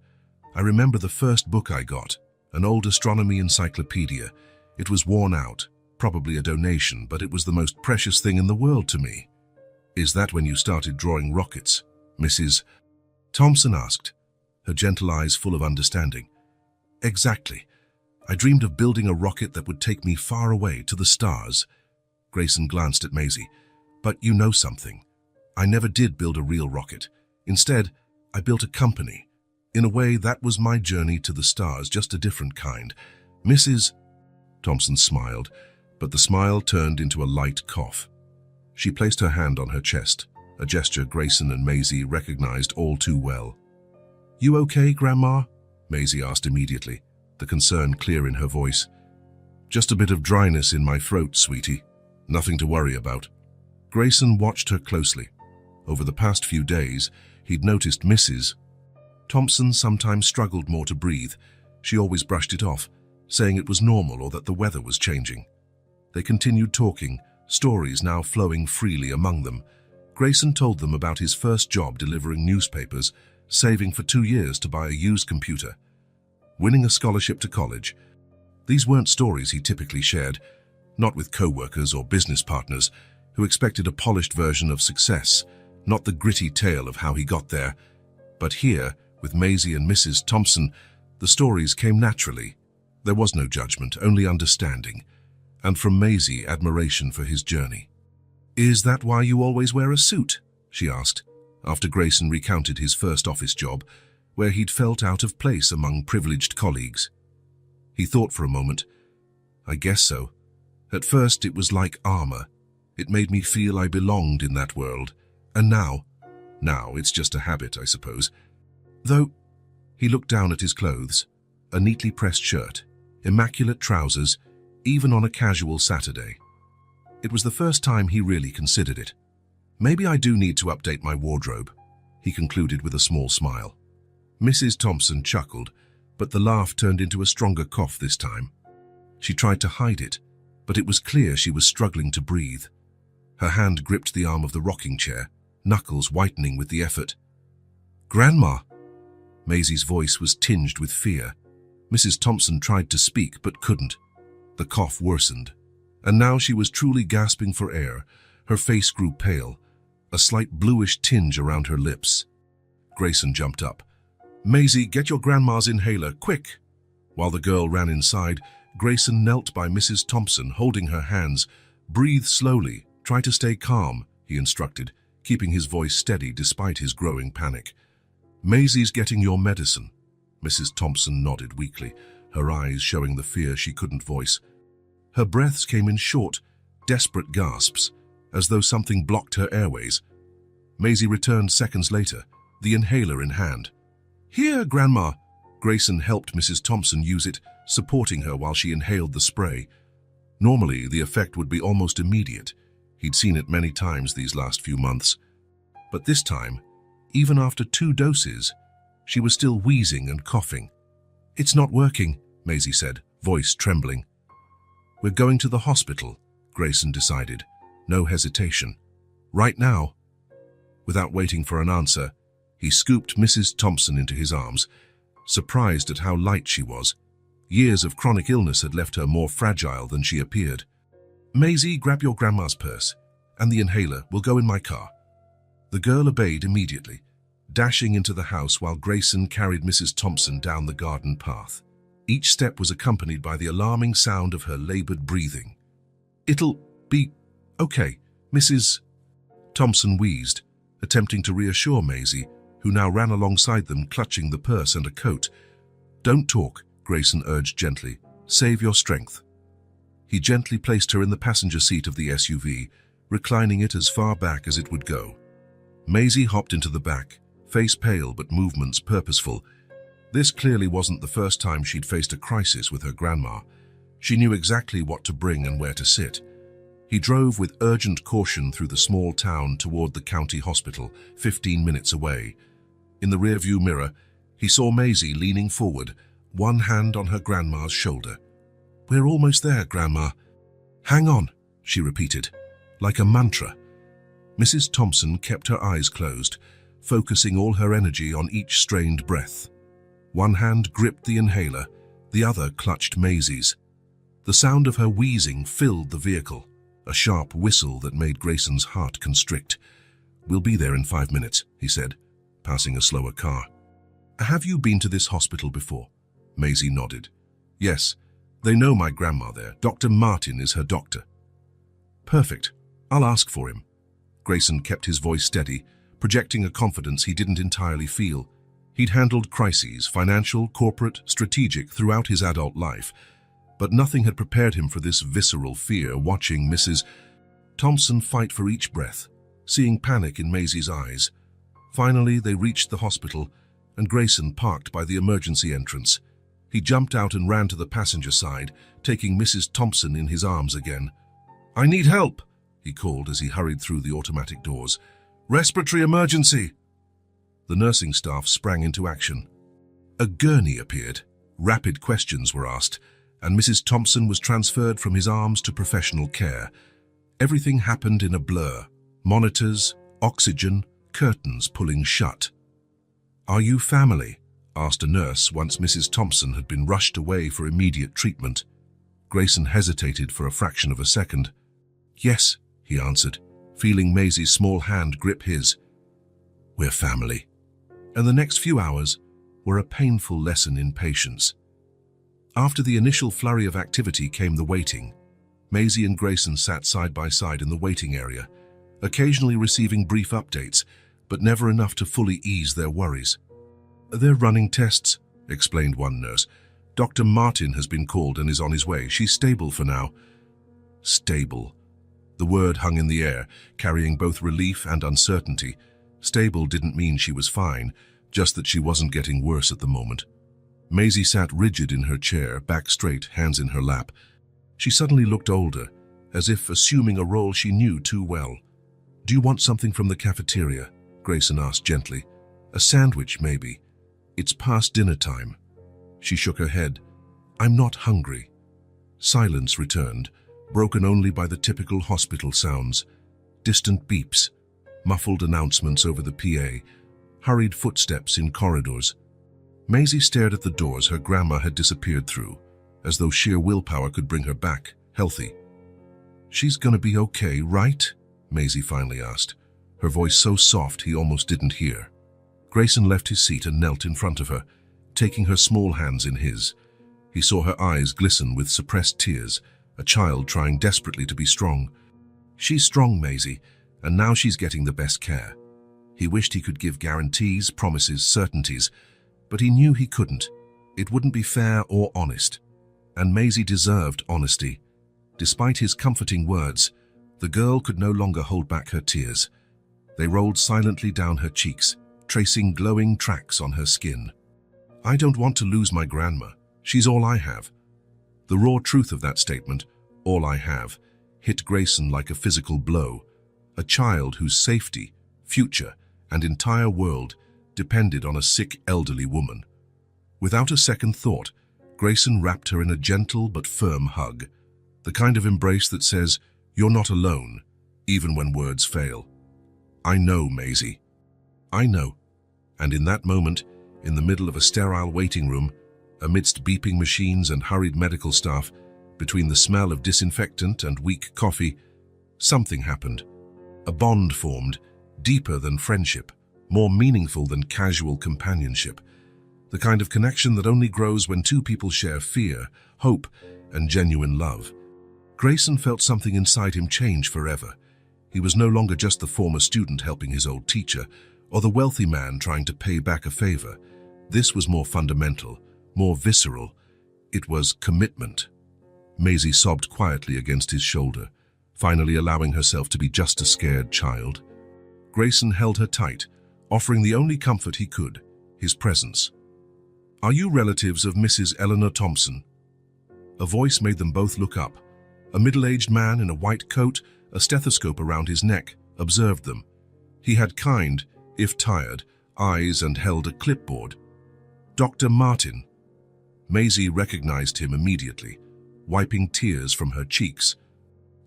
Speaker 1: I remember the first book I got, an old astronomy encyclopedia. It was worn out, probably a donation, but it was the most precious thing in the world to me." "Is that when you started drawing rockets?" Mrs. Thompson asked, her gentle eyes full of understanding. "Exactly. I dreamed of building a rocket that would take me far away to the stars." Grayson glanced at Maisie. "But you know something. I never did build a real rocket. Instead, I built a company. In a way, that was my journey to the stars, just a different kind." Mrs. Thompson smiled, but the smile turned into a light cough. She placed her hand on her chest, a gesture Grayson and Maisie recognized all too well. "You okay, Grandma?" Maisie asked immediately, the concern clear in her voice. "Just a bit of dryness in my throat, sweetie. Nothing to worry about." Grayson watched her closely. Over the past few days, he'd noticed Mrs. Thompson sometimes struggled more to breathe. She always brushed it off, saying it was normal or that the weather was changing. They continued talking, stories now flowing freely among them. Grayson told them about his first job delivering newspapers, saving for 2 years to buy a used computer, winning a scholarship to college. These weren't stories he typically shared, not with co-workers or business partners who expected a polished version of success, not the gritty tale of how he got there. But here, with Maisie and Mrs. Thompson, the stories came naturally. There was no judgment, only understanding, and from Maisie, admiration for his journey. "Is that why you always wear a suit?" she asked, after Grayson recounted his first office job, where he'd felt out of place among privileged colleagues. He thought for a moment. "I guess so. At first it was like armor. It made me feel I belonged in that world. And now it's just a habit, I suppose. Though," he looked down at his clothes, a neatly pressed shirt, immaculate trousers, even on a casual Saturday. It was the first time he really considered it. "Maybe I do need to update my wardrobe," he concluded with a small smile. Mrs. Thompson chuckled, but the laugh turned into a stronger cough this time. She tried to hide it, but it was clear she was struggling to breathe. Her hand gripped the arm of the rocking chair, knuckles whitening with the effort. "Grandma!" Maisie's voice was tinged with fear. Mrs. Thompson tried to speak but couldn't. The cough worsened, and now she was truly gasping for air. Her face grew pale, a slight bluish tinge around her lips. Grayson jumped up. "Maisie, get your grandma's inhaler, quick!" While the girl ran inside, Grayson knelt by Mrs. Thompson, holding her hands. "Breathe slowly, try to stay calm," he instructed, keeping his voice steady despite his growing panic. "Maisie's getting your medicine." Mrs. Thompson nodded weakly, her eyes showing the fear she couldn't voice. Her breaths came in short, desperate gasps, as though something blocked her airways. Maisie returned seconds later, the inhaler in hand. "Here, Grandma!" Grayson helped Mrs. Thompson use it, supporting her while she inhaled the spray. Normally, the effect would be almost immediate. He'd seen it many times these last few months. But this time, even after 2 doses, she was still wheezing and coughing. "It's not working," Maisie said, voice trembling. "We're going to the hospital," Grayson decided. No hesitation. "Right now." Without waiting for an answer, he scooped Mrs. Thompson into his arms, surprised at how light she was. Years of chronic illness had left her more fragile than she appeared. "Maisie, grab your grandma's purse, and the inhaler will go in my car." The girl obeyed immediately, dashing into the house while Grayson carried Mrs. Thompson down the garden path. Each step was accompanied by the alarming sound of her labored breathing. "It'll be okay," Mrs. Thompson wheezed, attempting to reassure Maisie, who now ran alongside them clutching the purse and a coat. "Don't talk," Grayson urged gently. "Save your strength." He gently placed her in the passenger seat of the SUV, reclining it as far back as it would go. Maisie hopped into the back, face pale but movements purposeful. This clearly wasn't the first time she'd faced a crisis with her grandma. She knew exactly what to bring and where to sit. He drove with urgent caution through the small town toward the county hospital, 15 minutes away. In the rearview mirror, he saw Maisie leaning forward, one hand on her grandma's shoulder. "We're almost there, Grandma." "Hang on," she repeated, like a mantra. Mrs. Thompson kept her eyes closed, focusing all her energy on each strained breath. One hand gripped the inhaler, the other clutched Maisie's. The sound of her wheezing filled the vehicle, a sharp whistle that made Grayson's heart constrict. "We'll be there in 5 minutes," he said, passing a slower car. "Have you been to this hospital before?" Maisie nodded. "Yes, they know my grandma there. Dr. Martin is her doctor." "Perfect. I'll ask for him." Grayson kept his voice steady, projecting a confidence he didn't entirely feel. He'd handled crises, financial, corporate, strategic, throughout his adult life, but nothing had prepared him for this visceral fear watching Mrs. Thompson fight for each breath, seeing panic in Maisie's eyes. Finally, they reached the hospital, and Grayson parked by the emergency entrance. He jumped out and ran to the passenger side, taking Mrs. Thompson in his arms again. "I need help," he called as he hurried through the automatic doors. "Respiratory emergency!" The nursing staff sprang into action. A gurney appeared, rapid questions were asked, and Mrs. Thompson was transferred from his arms to professional care. Everything happened in a blur. Monitors, oxygen, curtains pulling shut. "Are you family?" asked a nurse once Mrs. Thompson had been rushed away for immediate treatment. Grayson hesitated for a fraction of a second. "Yes," he answered, feeling Maisie's small hand grip his. "We're family." And the next few hours were a painful lesson in patience. After the initial flurry of activity came the waiting. Maisie and Grayson sat side by side in the waiting area, occasionally receiving brief updates, but never enough to fully ease their worries. "They're running tests," explained one nurse. "Dr. Martin has been called and is on his way. She's stable for now." Stable. The word hung in the air, carrying both relief and uncertainty. Stable didn't mean she was fine, just that she wasn't getting worse at the moment. Maisie sat rigid in her chair, back straight, hands in her lap. She suddenly looked older, as if assuming a role she knew too well. "Do you want something from the cafeteria?" Grayson asked gently. "A sandwich, maybe? It's past dinner time." She shook her head. "I'm not hungry." Silence returned, broken only by the typical hospital sounds. Distant beeps, muffled announcements over the PA, hurried footsteps in corridors. Maisie stared at the doors her grandma had disappeared through, as though sheer willpower could bring her back, healthy. "She's gonna be okay, right?" Maisie finally asked, her voice so soft he almost didn't hear. Grayson left his seat and knelt in front of her, taking her small hands in his. He saw her eyes glisten with suppressed tears, a child trying desperately to be strong. "She's strong, Maisie, and now she's getting the best care." He wished he could give guarantees, promises, certainties, but he knew he couldn't. It wouldn't be fair or honest. And Maisie deserved honesty. Despite his comforting words, the girl could no longer hold back her tears. They rolled silently down her cheeks, tracing glowing tracks on her skin. "I don't want to lose my grandma. She's all I have." The raw truth of that statement, All I have, hit Grayson like a physical blow, a child whose safety, future, and entire world depended on a sick elderly woman. Without a second thought, Grayson wrapped her in a gentle but firm hug, the kind of embrace that says, "You're not alone," even when words fail. "I know, Maisie. I know." And in that moment, in the middle of a sterile waiting room, amidst beeping machines and hurried medical staff, between the smell of disinfectant and weak coffee, something happened. A bond formed, deeper than friendship, more meaningful than casual companionship, the kind of connection that only grows when two people share fear, hope, and genuine love. Grayson felt something inside him change forever. He was no longer just the former student helping his old teacher, or the wealthy man trying to pay back a favor. This was more fundamental, more visceral. It was commitment. Maisie sobbed quietly against his shoulder, finally allowing herself to be just a scared child. Grayson held her tight, offering the only comfort he could, his presence. "Are you relatives of Mrs. Eleanor Thompson?" A voice made them both look up. A middle-aged man in a white coat, a stethoscope around his neck, observed them. He had kind, if tired, eyes and held a clipboard. "Dr. Martin." Maisie recognized him immediately, wiping tears from her cheeks.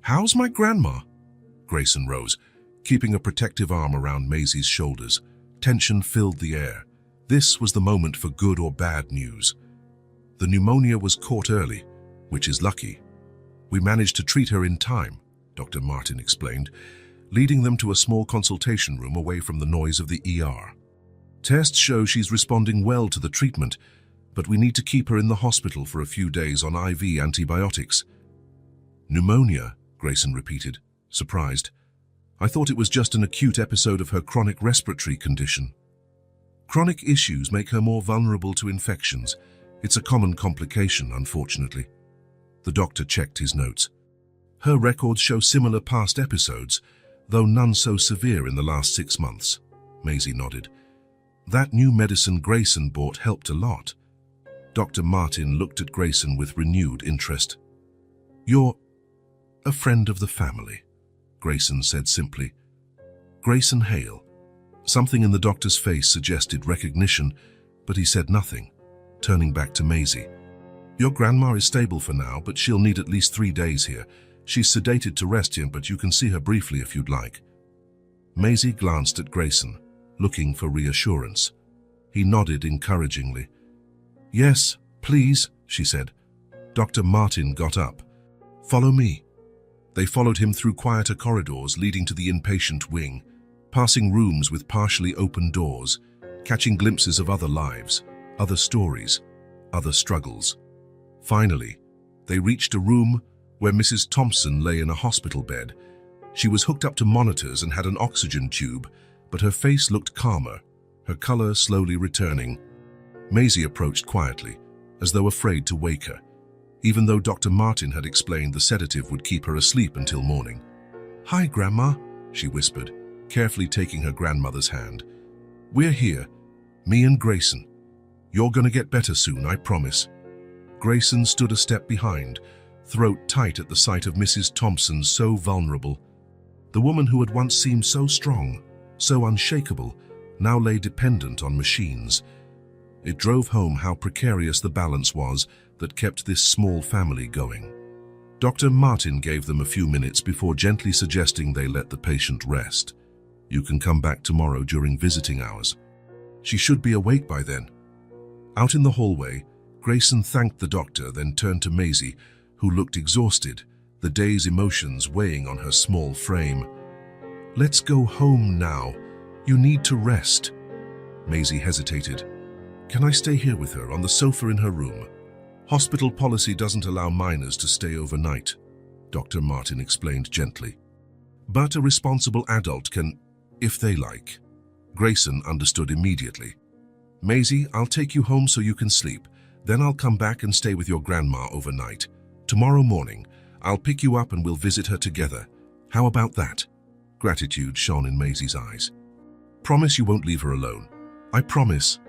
Speaker 1: "How's my grandma?" Grayson rose, keeping a protective arm around Maisie's shoulders. Tension filled the air. This was the moment for good or bad news. "The pneumonia was caught early, which is lucky. We managed to treat her in time," Dr. Martin explained, leading them to a small consultation room away from the noise of the ER. "Tests show she's responding well to the treatment, but we need to keep her in the hospital for a few days on IV antibiotics." "Pneumonia," Grayson repeated, surprised. "I thought it was just an acute episode of her chronic respiratory condition." "Chronic issues make her more vulnerable to infections. It's a common complication, unfortunately." The doctor checked his notes. "Her records show similar past episodes, though none so severe in the last 6 months." Maisie nodded. "That new medicine Grayson bought helped a lot." Dr. Martin looked at Grayson with renewed interest. "You're a friend of the family," Grayson said simply. "Grayson Hale." Something in the doctor's face suggested recognition, but he said nothing, turning back to Maisie. "Your grandma is stable for now, but she'll need at least 3 days here. She's sedated to rest here, but you can see her briefly if you'd like." Maisie glanced at Grayson, looking for reassurance. He nodded encouragingly. "Yes, please," she said. Dr. Martin got up. "Follow me." They followed him through quieter corridors leading to the inpatient wing, passing rooms with partially open doors, catching glimpses of other lives, other stories, other struggles. Finally, they reached a room where Mrs. Thompson lay in a hospital bed. She was hooked up to monitors and had an oxygen tube, but her face looked calmer, her color slowly returning. Maisie approached quietly, as though afraid to wake her, even though Dr. Martin had explained the sedative would keep her asleep until morning. "Hi, Grandma," she whispered, carefully taking her grandmother's hand. "We're here, me and Grayson. You're gonna get better soon, I promise." Grayson stood a step behind, throat tight at the sight of Mrs. Thompson, so vulnerable. The woman who had once seemed so strong, so unshakable, now lay dependent on machines. It drove home how precarious the balance was that kept this small family going. Dr. Martin gave them a few minutes before gently suggesting they let the patient rest. "You can come back tomorrow during visiting hours. She should be awake by then." Out in the hallway, Grayson thanked the doctor, then turned to Maisie, who looked exhausted, the day's emotions weighing on her small frame. "Let's go home now. You need to rest." Maisie hesitated. "Can I stay here with her on the sofa in her room?" "Hospital policy doesn't allow minors to stay overnight," Dr. Martin explained gently. "But a responsible adult can, if they like." Grayson understood immediately. "Maisie, I'll take you home so you can sleep. Then I'll come back and stay with your grandma overnight. Tomorrow morning, I'll pick you up and we'll visit her together. How about that?" Gratitude shone in Maisie's eyes. "Promise you won't leave her alone." "I promise."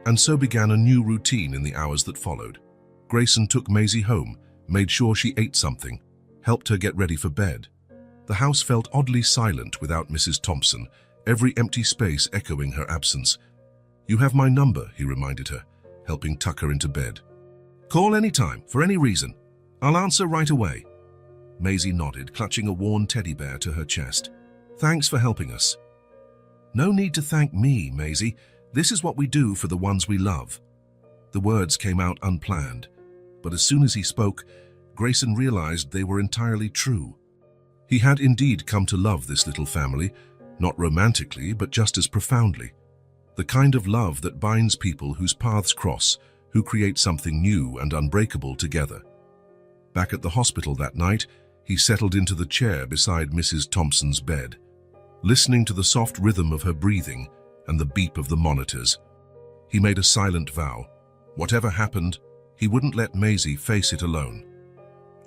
Speaker 1: And so began a new routine in the hours that followed. Grayson took Maisie home, made sure she ate something, helped her get ready for bed. The house felt oddly silent without Mrs. Thompson, every empty space echoing her absence. "You have my number," he reminded her, helping tuck her into bed. "Call anytime, for any reason. I'll answer right away." Maisie nodded, clutching a worn teddy bear to her chest. "Thanks for helping us." "No need to thank me, Maisie. This is what we do for the ones we love." The words came out unplanned, but as soon as he spoke, Grayson realized they were entirely true. He had indeed come to love this little family, not romantically, but just as profoundly. The kind of love that binds people whose paths cross, who create something new and unbreakable together. Back at the hospital that night, he settled into the chair beside Mrs. Thompson's bed, listening to the soft rhythm of her breathing and the beep of the monitors. He made a silent vow. Whatever happened, he wouldn't let Maisie face it alone.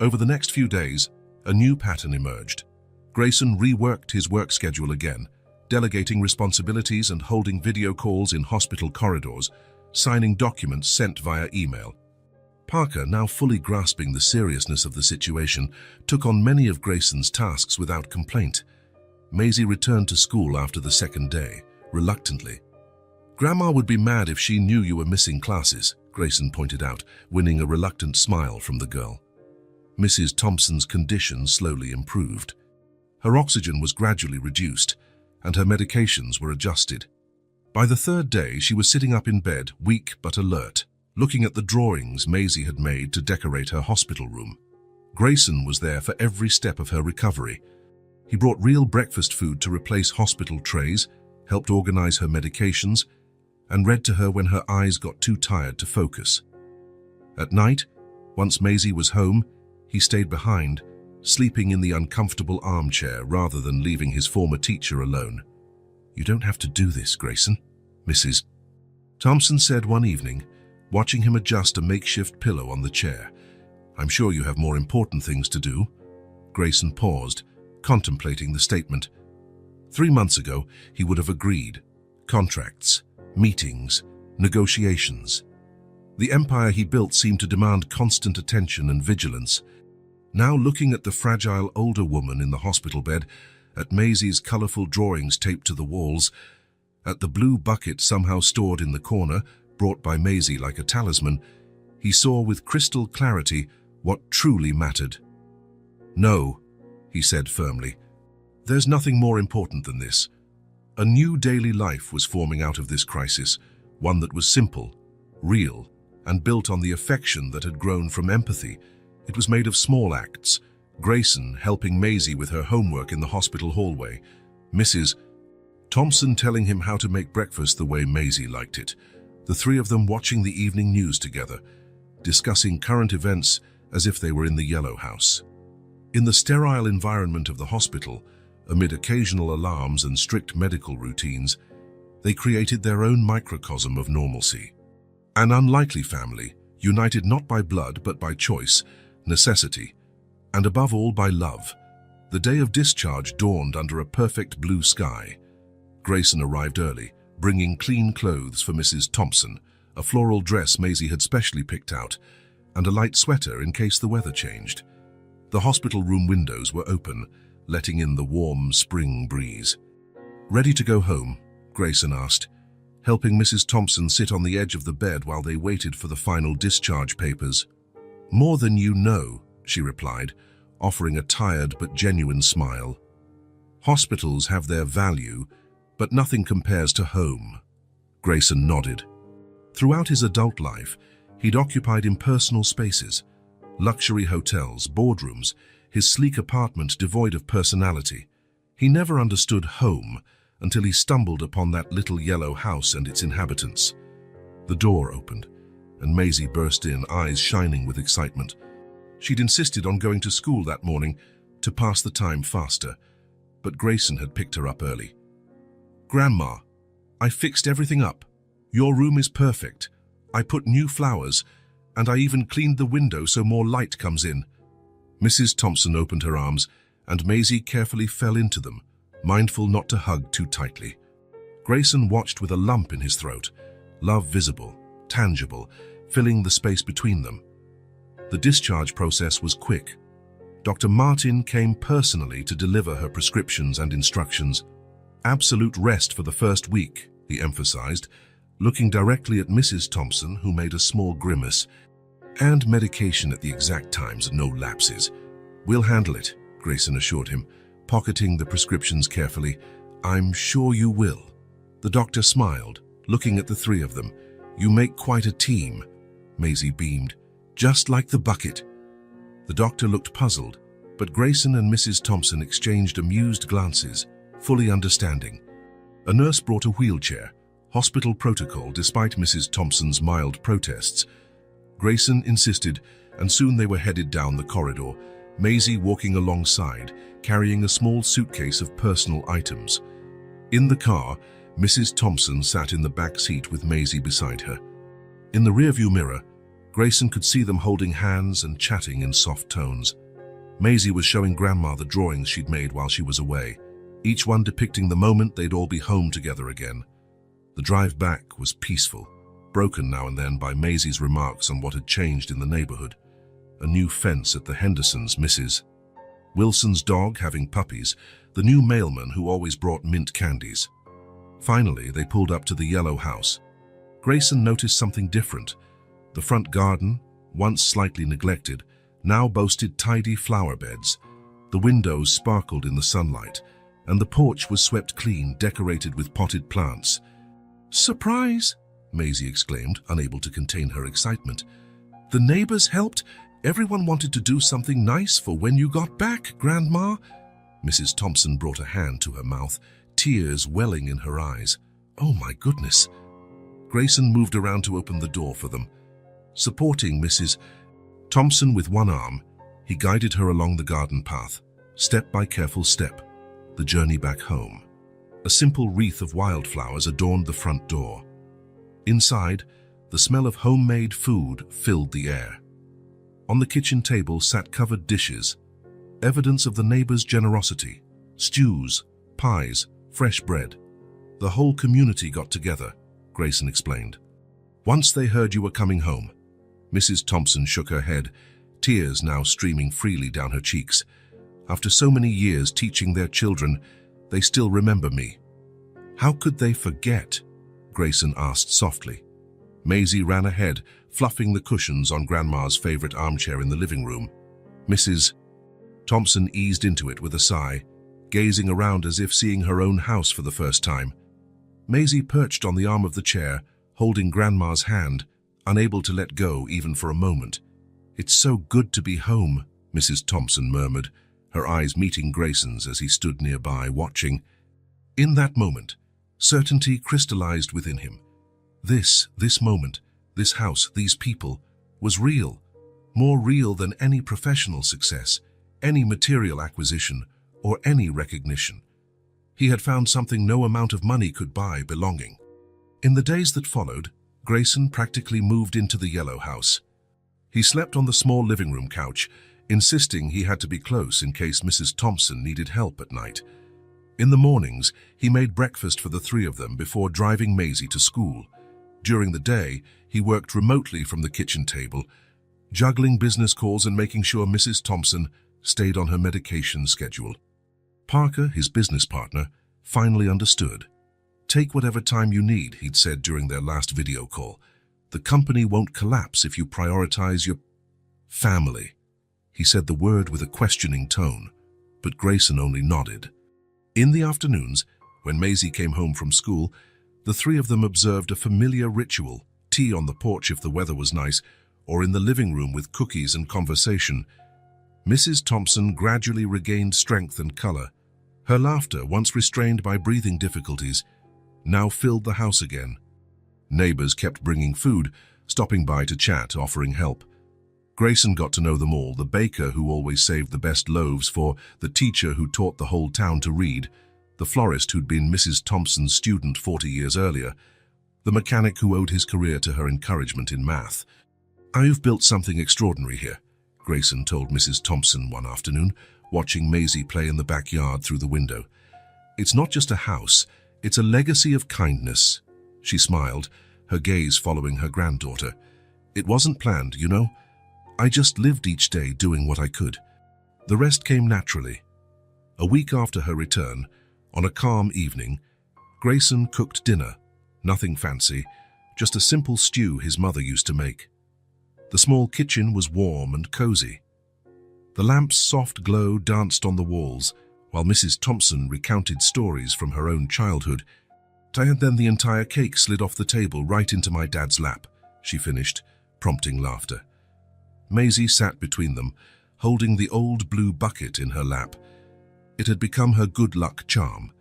Speaker 1: Over the next few days, a new pattern emerged. Grayson reworked his work schedule again, delegating responsibilities and holding video calls in hospital corridors, signing documents sent via email. Parker, now fully grasping the seriousness of the situation, took on many of Grayson's tasks without complaint. Maisie returned to school after the second day, reluctantly. "Grandma would be mad if she knew you were missing classes," Grayson pointed out, winning a reluctant smile from the girl. Mrs. Thompson's condition slowly improved. Her oxygen was gradually reduced, and her medications were adjusted. By the third day, she was sitting up in bed, weak but alert, looking at the drawings Maisie had made to decorate her hospital room. Grayson was there for every step of her recovery. He brought real breakfast food to replace hospital trays, helped organize her medications, and read to her when her eyes got too tired to focus. At night, once Maisie was home, he stayed behind, sleeping in the uncomfortable armchair rather than leaving his former teacher alone. "You don't have to do this, Grayson," Mrs. Thompson said one evening, watching him adjust a makeshift pillow on the chair. "I'm sure you have more important things to do." Grayson paused, contemplating the statement. 3 months ago, he would have agreed. Contracts, meetings, negotiations. The empire he built seemed to demand constant attention and vigilance. Now, looking at the fragile older woman in the hospital bed, at Maisie's colorful drawings taped to the walls, at the blue bucket somehow stored in the corner, brought by Maisie like a talisman, he saw with crystal clarity what truly mattered. "No," he said firmly. "There's nothing more important than this." A new daily life was forming out of this crisis, one that was simple, real, and built on the affection that had grown from empathy. It was made of small acts. Grayson helping Maisie with her homework in the hospital hallway, Mrs. Thompson telling him how to make breakfast the way Maisie liked it, the three of them watching the evening news together, discussing current events as if they were in the Yellow House. In the sterile environment of the hospital, amid occasional alarms and strict medical routines, they created their own microcosm of normalcy. An unlikely family, united not by blood but by choice, necessity, and above all by love. The day of discharge dawned under a perfect blue sky. Grayson arrived early, bringing clean clothes for Mrs. Thompson, a floral dress Maisie had specially picked out, and a light sweater in case the weather changed. The hospital room windows were open, letting in the warm spring breeze. "Ready to go home?" Grayson asked, helping Mrs. Thompson sit on the edge of the bed while they waited for the final discharge papers. "More than you know," she replied, offering a tired but genuine smile. "Hospitals have their value, but nothing compares to home." Grayson nodded. Throughout his adult life, he'd occupied impersonal spaces, luxury hotels, boardrooms, his sleek apartment devoid of personality. He never understood home until he stumbled upon that little yellow house and its inhabitants. The door opened, and Maisie burst in, eyes shining with excitement. She'd insisted on going to school that morning to pass the time faster, but Grayson had picked her up early. "Grandma, I fixed everything up. Your room is perfect. I put new flowers, and I even cleaned the window so more light comes in." Mrs. Thompson opened her arms, and Maisie carefully fell into them, mindful not to hug too tightly. Grayson watched with a lump in his throat, love visible, tangible, filling the space between them. The discharge process was quick. Dr. Martin came personally to deliver her prescriptions and instructions. Absolute rest for the first week, he emphasized, looking directly at Mrs. Thompson, who made a small grimace. And medication at the exact times, no lapses. We'll handle it, Grayson assured him, pocketing the prescriptions carefully. I'm sure you will. The doctor smiled, looking at the three of them. You make quite a team, Maisie beamed, just like the bucket. The doctor looked puzzled, but Grayson and Mrs. Thompson exchanged amused glances, fully understanding. A nurse brought a wheelchair, hospital protocol despite Mrs. Thompson's mild protests. Grayson insisted, and soon they were headed down the corridor, Maisie walking alongside, carrying a small suitcase of personal items. In the car, Mrs. Thompson sat in the back seat with Maisie beside her. In the rearview mirror, Grayson could see them holding hands and chatting in soft tones. Maisie was showing Grandma the drawings she'd made while she was away, each one depicting the moment they'd all be home together again. The drive back was peaceful, broken now and then by Maisie's remarks on what had changed in the neighborhood. A new fence at the Hendersons' Mrs. Wilson's dog having puppies, the new mailman who always brought mint candies. Finally, they pulled up to the yellow house. Grayson noticed something different. The front garden, once slightly neglected, now boasted tidy flower beds. The windows sparkled in the sunlight, and the porch was swept clean, decorated with potted plants. "Surprise!" Maisie exclaimed, unable to contain her excitement. "The neighbors helped. Everyone wanted to do something nice for when you got back, Grandma." Mrs. Thompson brought a hand to her mouth, tears welling in her eyes. "Oh my goodness." Grayson moved around to open the door for them. Supporting Mrs. Thompson with one arm, he guided her along the garden path, step by careful step, the journey back home. A simple wreath of wildflowers adorned the front door. Inside, the smell of homemade food filled the air. On the kitchen table sat covered dishes, evidence of the neighbors' generosity, stews, pies, fresh bread. The whole community got together, Grayson explained. "Once they heard you were coming home." Mrs. Thompson shook her head, tears now streaming freely down her cheeks. "After so many years teaching their children, they still remember me." "How could they forget?" Grayson asked softly. Maisie ran ahead, fluffing the cushions on Grandma's favorite armchair in the living room. Mrs. Thompson eased into it with a sigh, gazing around as if seeing her own house for the first time. Maisie perched on the arm of the chair, holding Grandma's hand, unable to let go even for a moment. "It's so good to be home," Mrs. Thompson murmured, her eyes meeting Grayson's as he stood nearby, watching. In that moment, certainty crystallized within him. This moment, this house, these people, was real, more real than any professional success, any material acquisition, or any recognition. He had found something no amount of money could buy: belonging. In the days that followed, Grayson practically moved into the yellow house. He slept on the small living room couch, insisting he had to be close in case Mrs. Thompson needed help at night. In the mornings, he made breakfast for the three of them before driving Maisie to school. During the day, he worked remotely from the kitchen table, juggling business calls and making sure Mrs. Thompson stayed on her medication schedule. Parker, his business partner, finally understood. "Take whatever time you need," he'd said during their last video call. "The company won't collapse if you prioritize your family." He said the word with a questioning tone, but Grayson only nodded. In the afternoons, when Maisie came home from school, the three of them observed a familiar ritual: tea on the porch if the weather was nice, or in the living room with cookies and conversation. Mrs. Thompson gradually regained strength and color. Her laughter, once restrained by breathing difficulties, now filled the house again. Neighbors kept bringing food, stopping by to chat, offering help. Grayson got to know them all: the baker who always saved the best loaves for the teacher who taught the whole town to read, the florist who'd been Mrs. Thompson's student 40 years earlier, the mechanic who owed his career to her encouragement in math. "I've built something extraordinary here," Grayson told Mrs. Thompson one afternoon, watching Maisie play in the backyard through the window. "It's not just a house, it's a legacy of kindness." She smiled, her gaze following her granddaughter. "It wasn't planned, you know. I just lived each day doing what I could." The rest came naturally. A week after her return, on a calm evening, Grayson cooked dinner. Nothing fancy, just a simple stew his mother used to make. The small kitchen was warm and cozy. The lamp's soft glow danced on the walls, while Mrs. Thompson recounted stories from her own childhood. And then the entire cake slid off the table right into my dad's lap, she finished, prompting laughter. Maisie sat between them, holding the old blue bucket in her lap. It had become her good luck charm,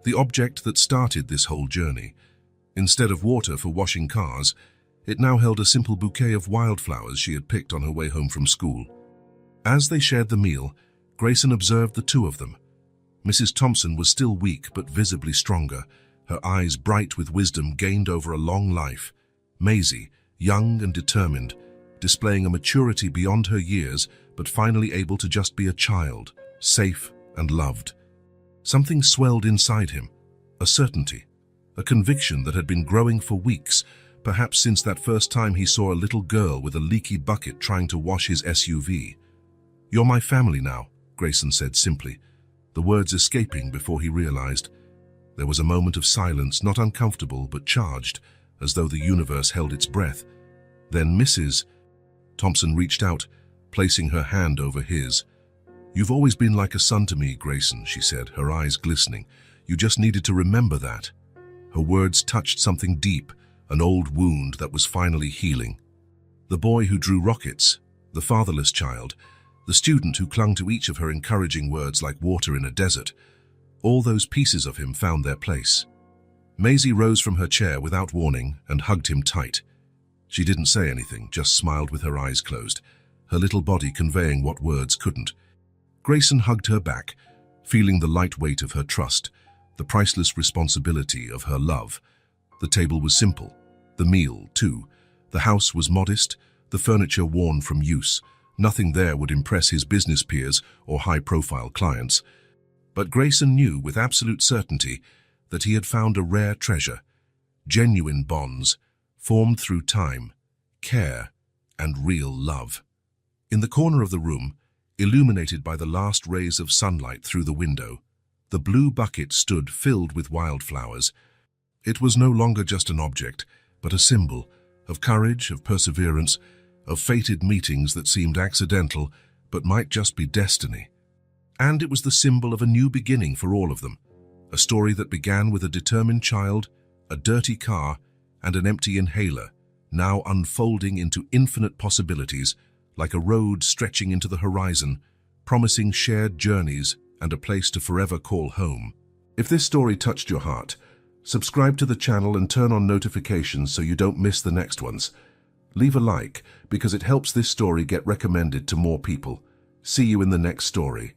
Speaker 1: the object that started this whole journey. Instead of water for washing cars, it now held a simple bouquet of wildflowers she had picked on her way home from school. As they shared the meal, Grayson observed the two of them. Mrs. Thompson was still weak but visibly stronger, her eyes bright with wisdom gained over a long life. Maisie, young and determined, displaying a maturity beyond her years, but finally able to just be a child, safe and loved. Something swelled inside him, a certainty, a conviction that had been growing for weeks, perhaps since that first time he saw a little girl with a leaky bucket trying to wash his SUV. "You're my family now," Grayson said simply, the words escaping before he realized. There was a moment of silence, not uncomfortable but charged, as though the universe held its breath. Then Mrs. Thompson reached out, placing her hand over his. "You've always been like a son to me, Grayson," she said, her eyes glistening. "You just needed to remember that." Her words touched something deep, an old wound that was finally healing. The boy who drew rockets, the fatherless child, the student who clung to each of her encouraging words like water in a desert, all those pieces of him found their place. Maisie rose from her chair without warning and hugged him tight. She didn't say anything, just smiled with her eyes closed, her little body conveying what words couldn't. Grayson hugged her back, feeling the light weight of her trust, the priceless responsibility of her love. The table was simple, the meal, too. The house was modest, the furniture worn from use. Nothing there would impress his business peers or high-profile clients. But Grayson knew with absolute certainty that he had found a rare treasure, genuine bonds, formed through time, care, and real love. In the corner of the room, illuminated by the last rays of sunlight through the window, the blue bucket stood filled with wildflowers. It was no longer just an object, but a symbol of courage, of perseverance, of fated meetings that seemed accidental but might just be destiny. And it was the symbol of a new beginning for all of them, a story that began with a determined child, a dirty car, and an empty inhaler, now unfolding into infinite possibilities, like a road stretching into the horizon, promising shared journeys and a place to forever call home. If this story touched your heart, subscribe to the channel and turn on notifications so you don't miss the next ones. Leave a like because it helps this story get recommended to more people. See you in the next story.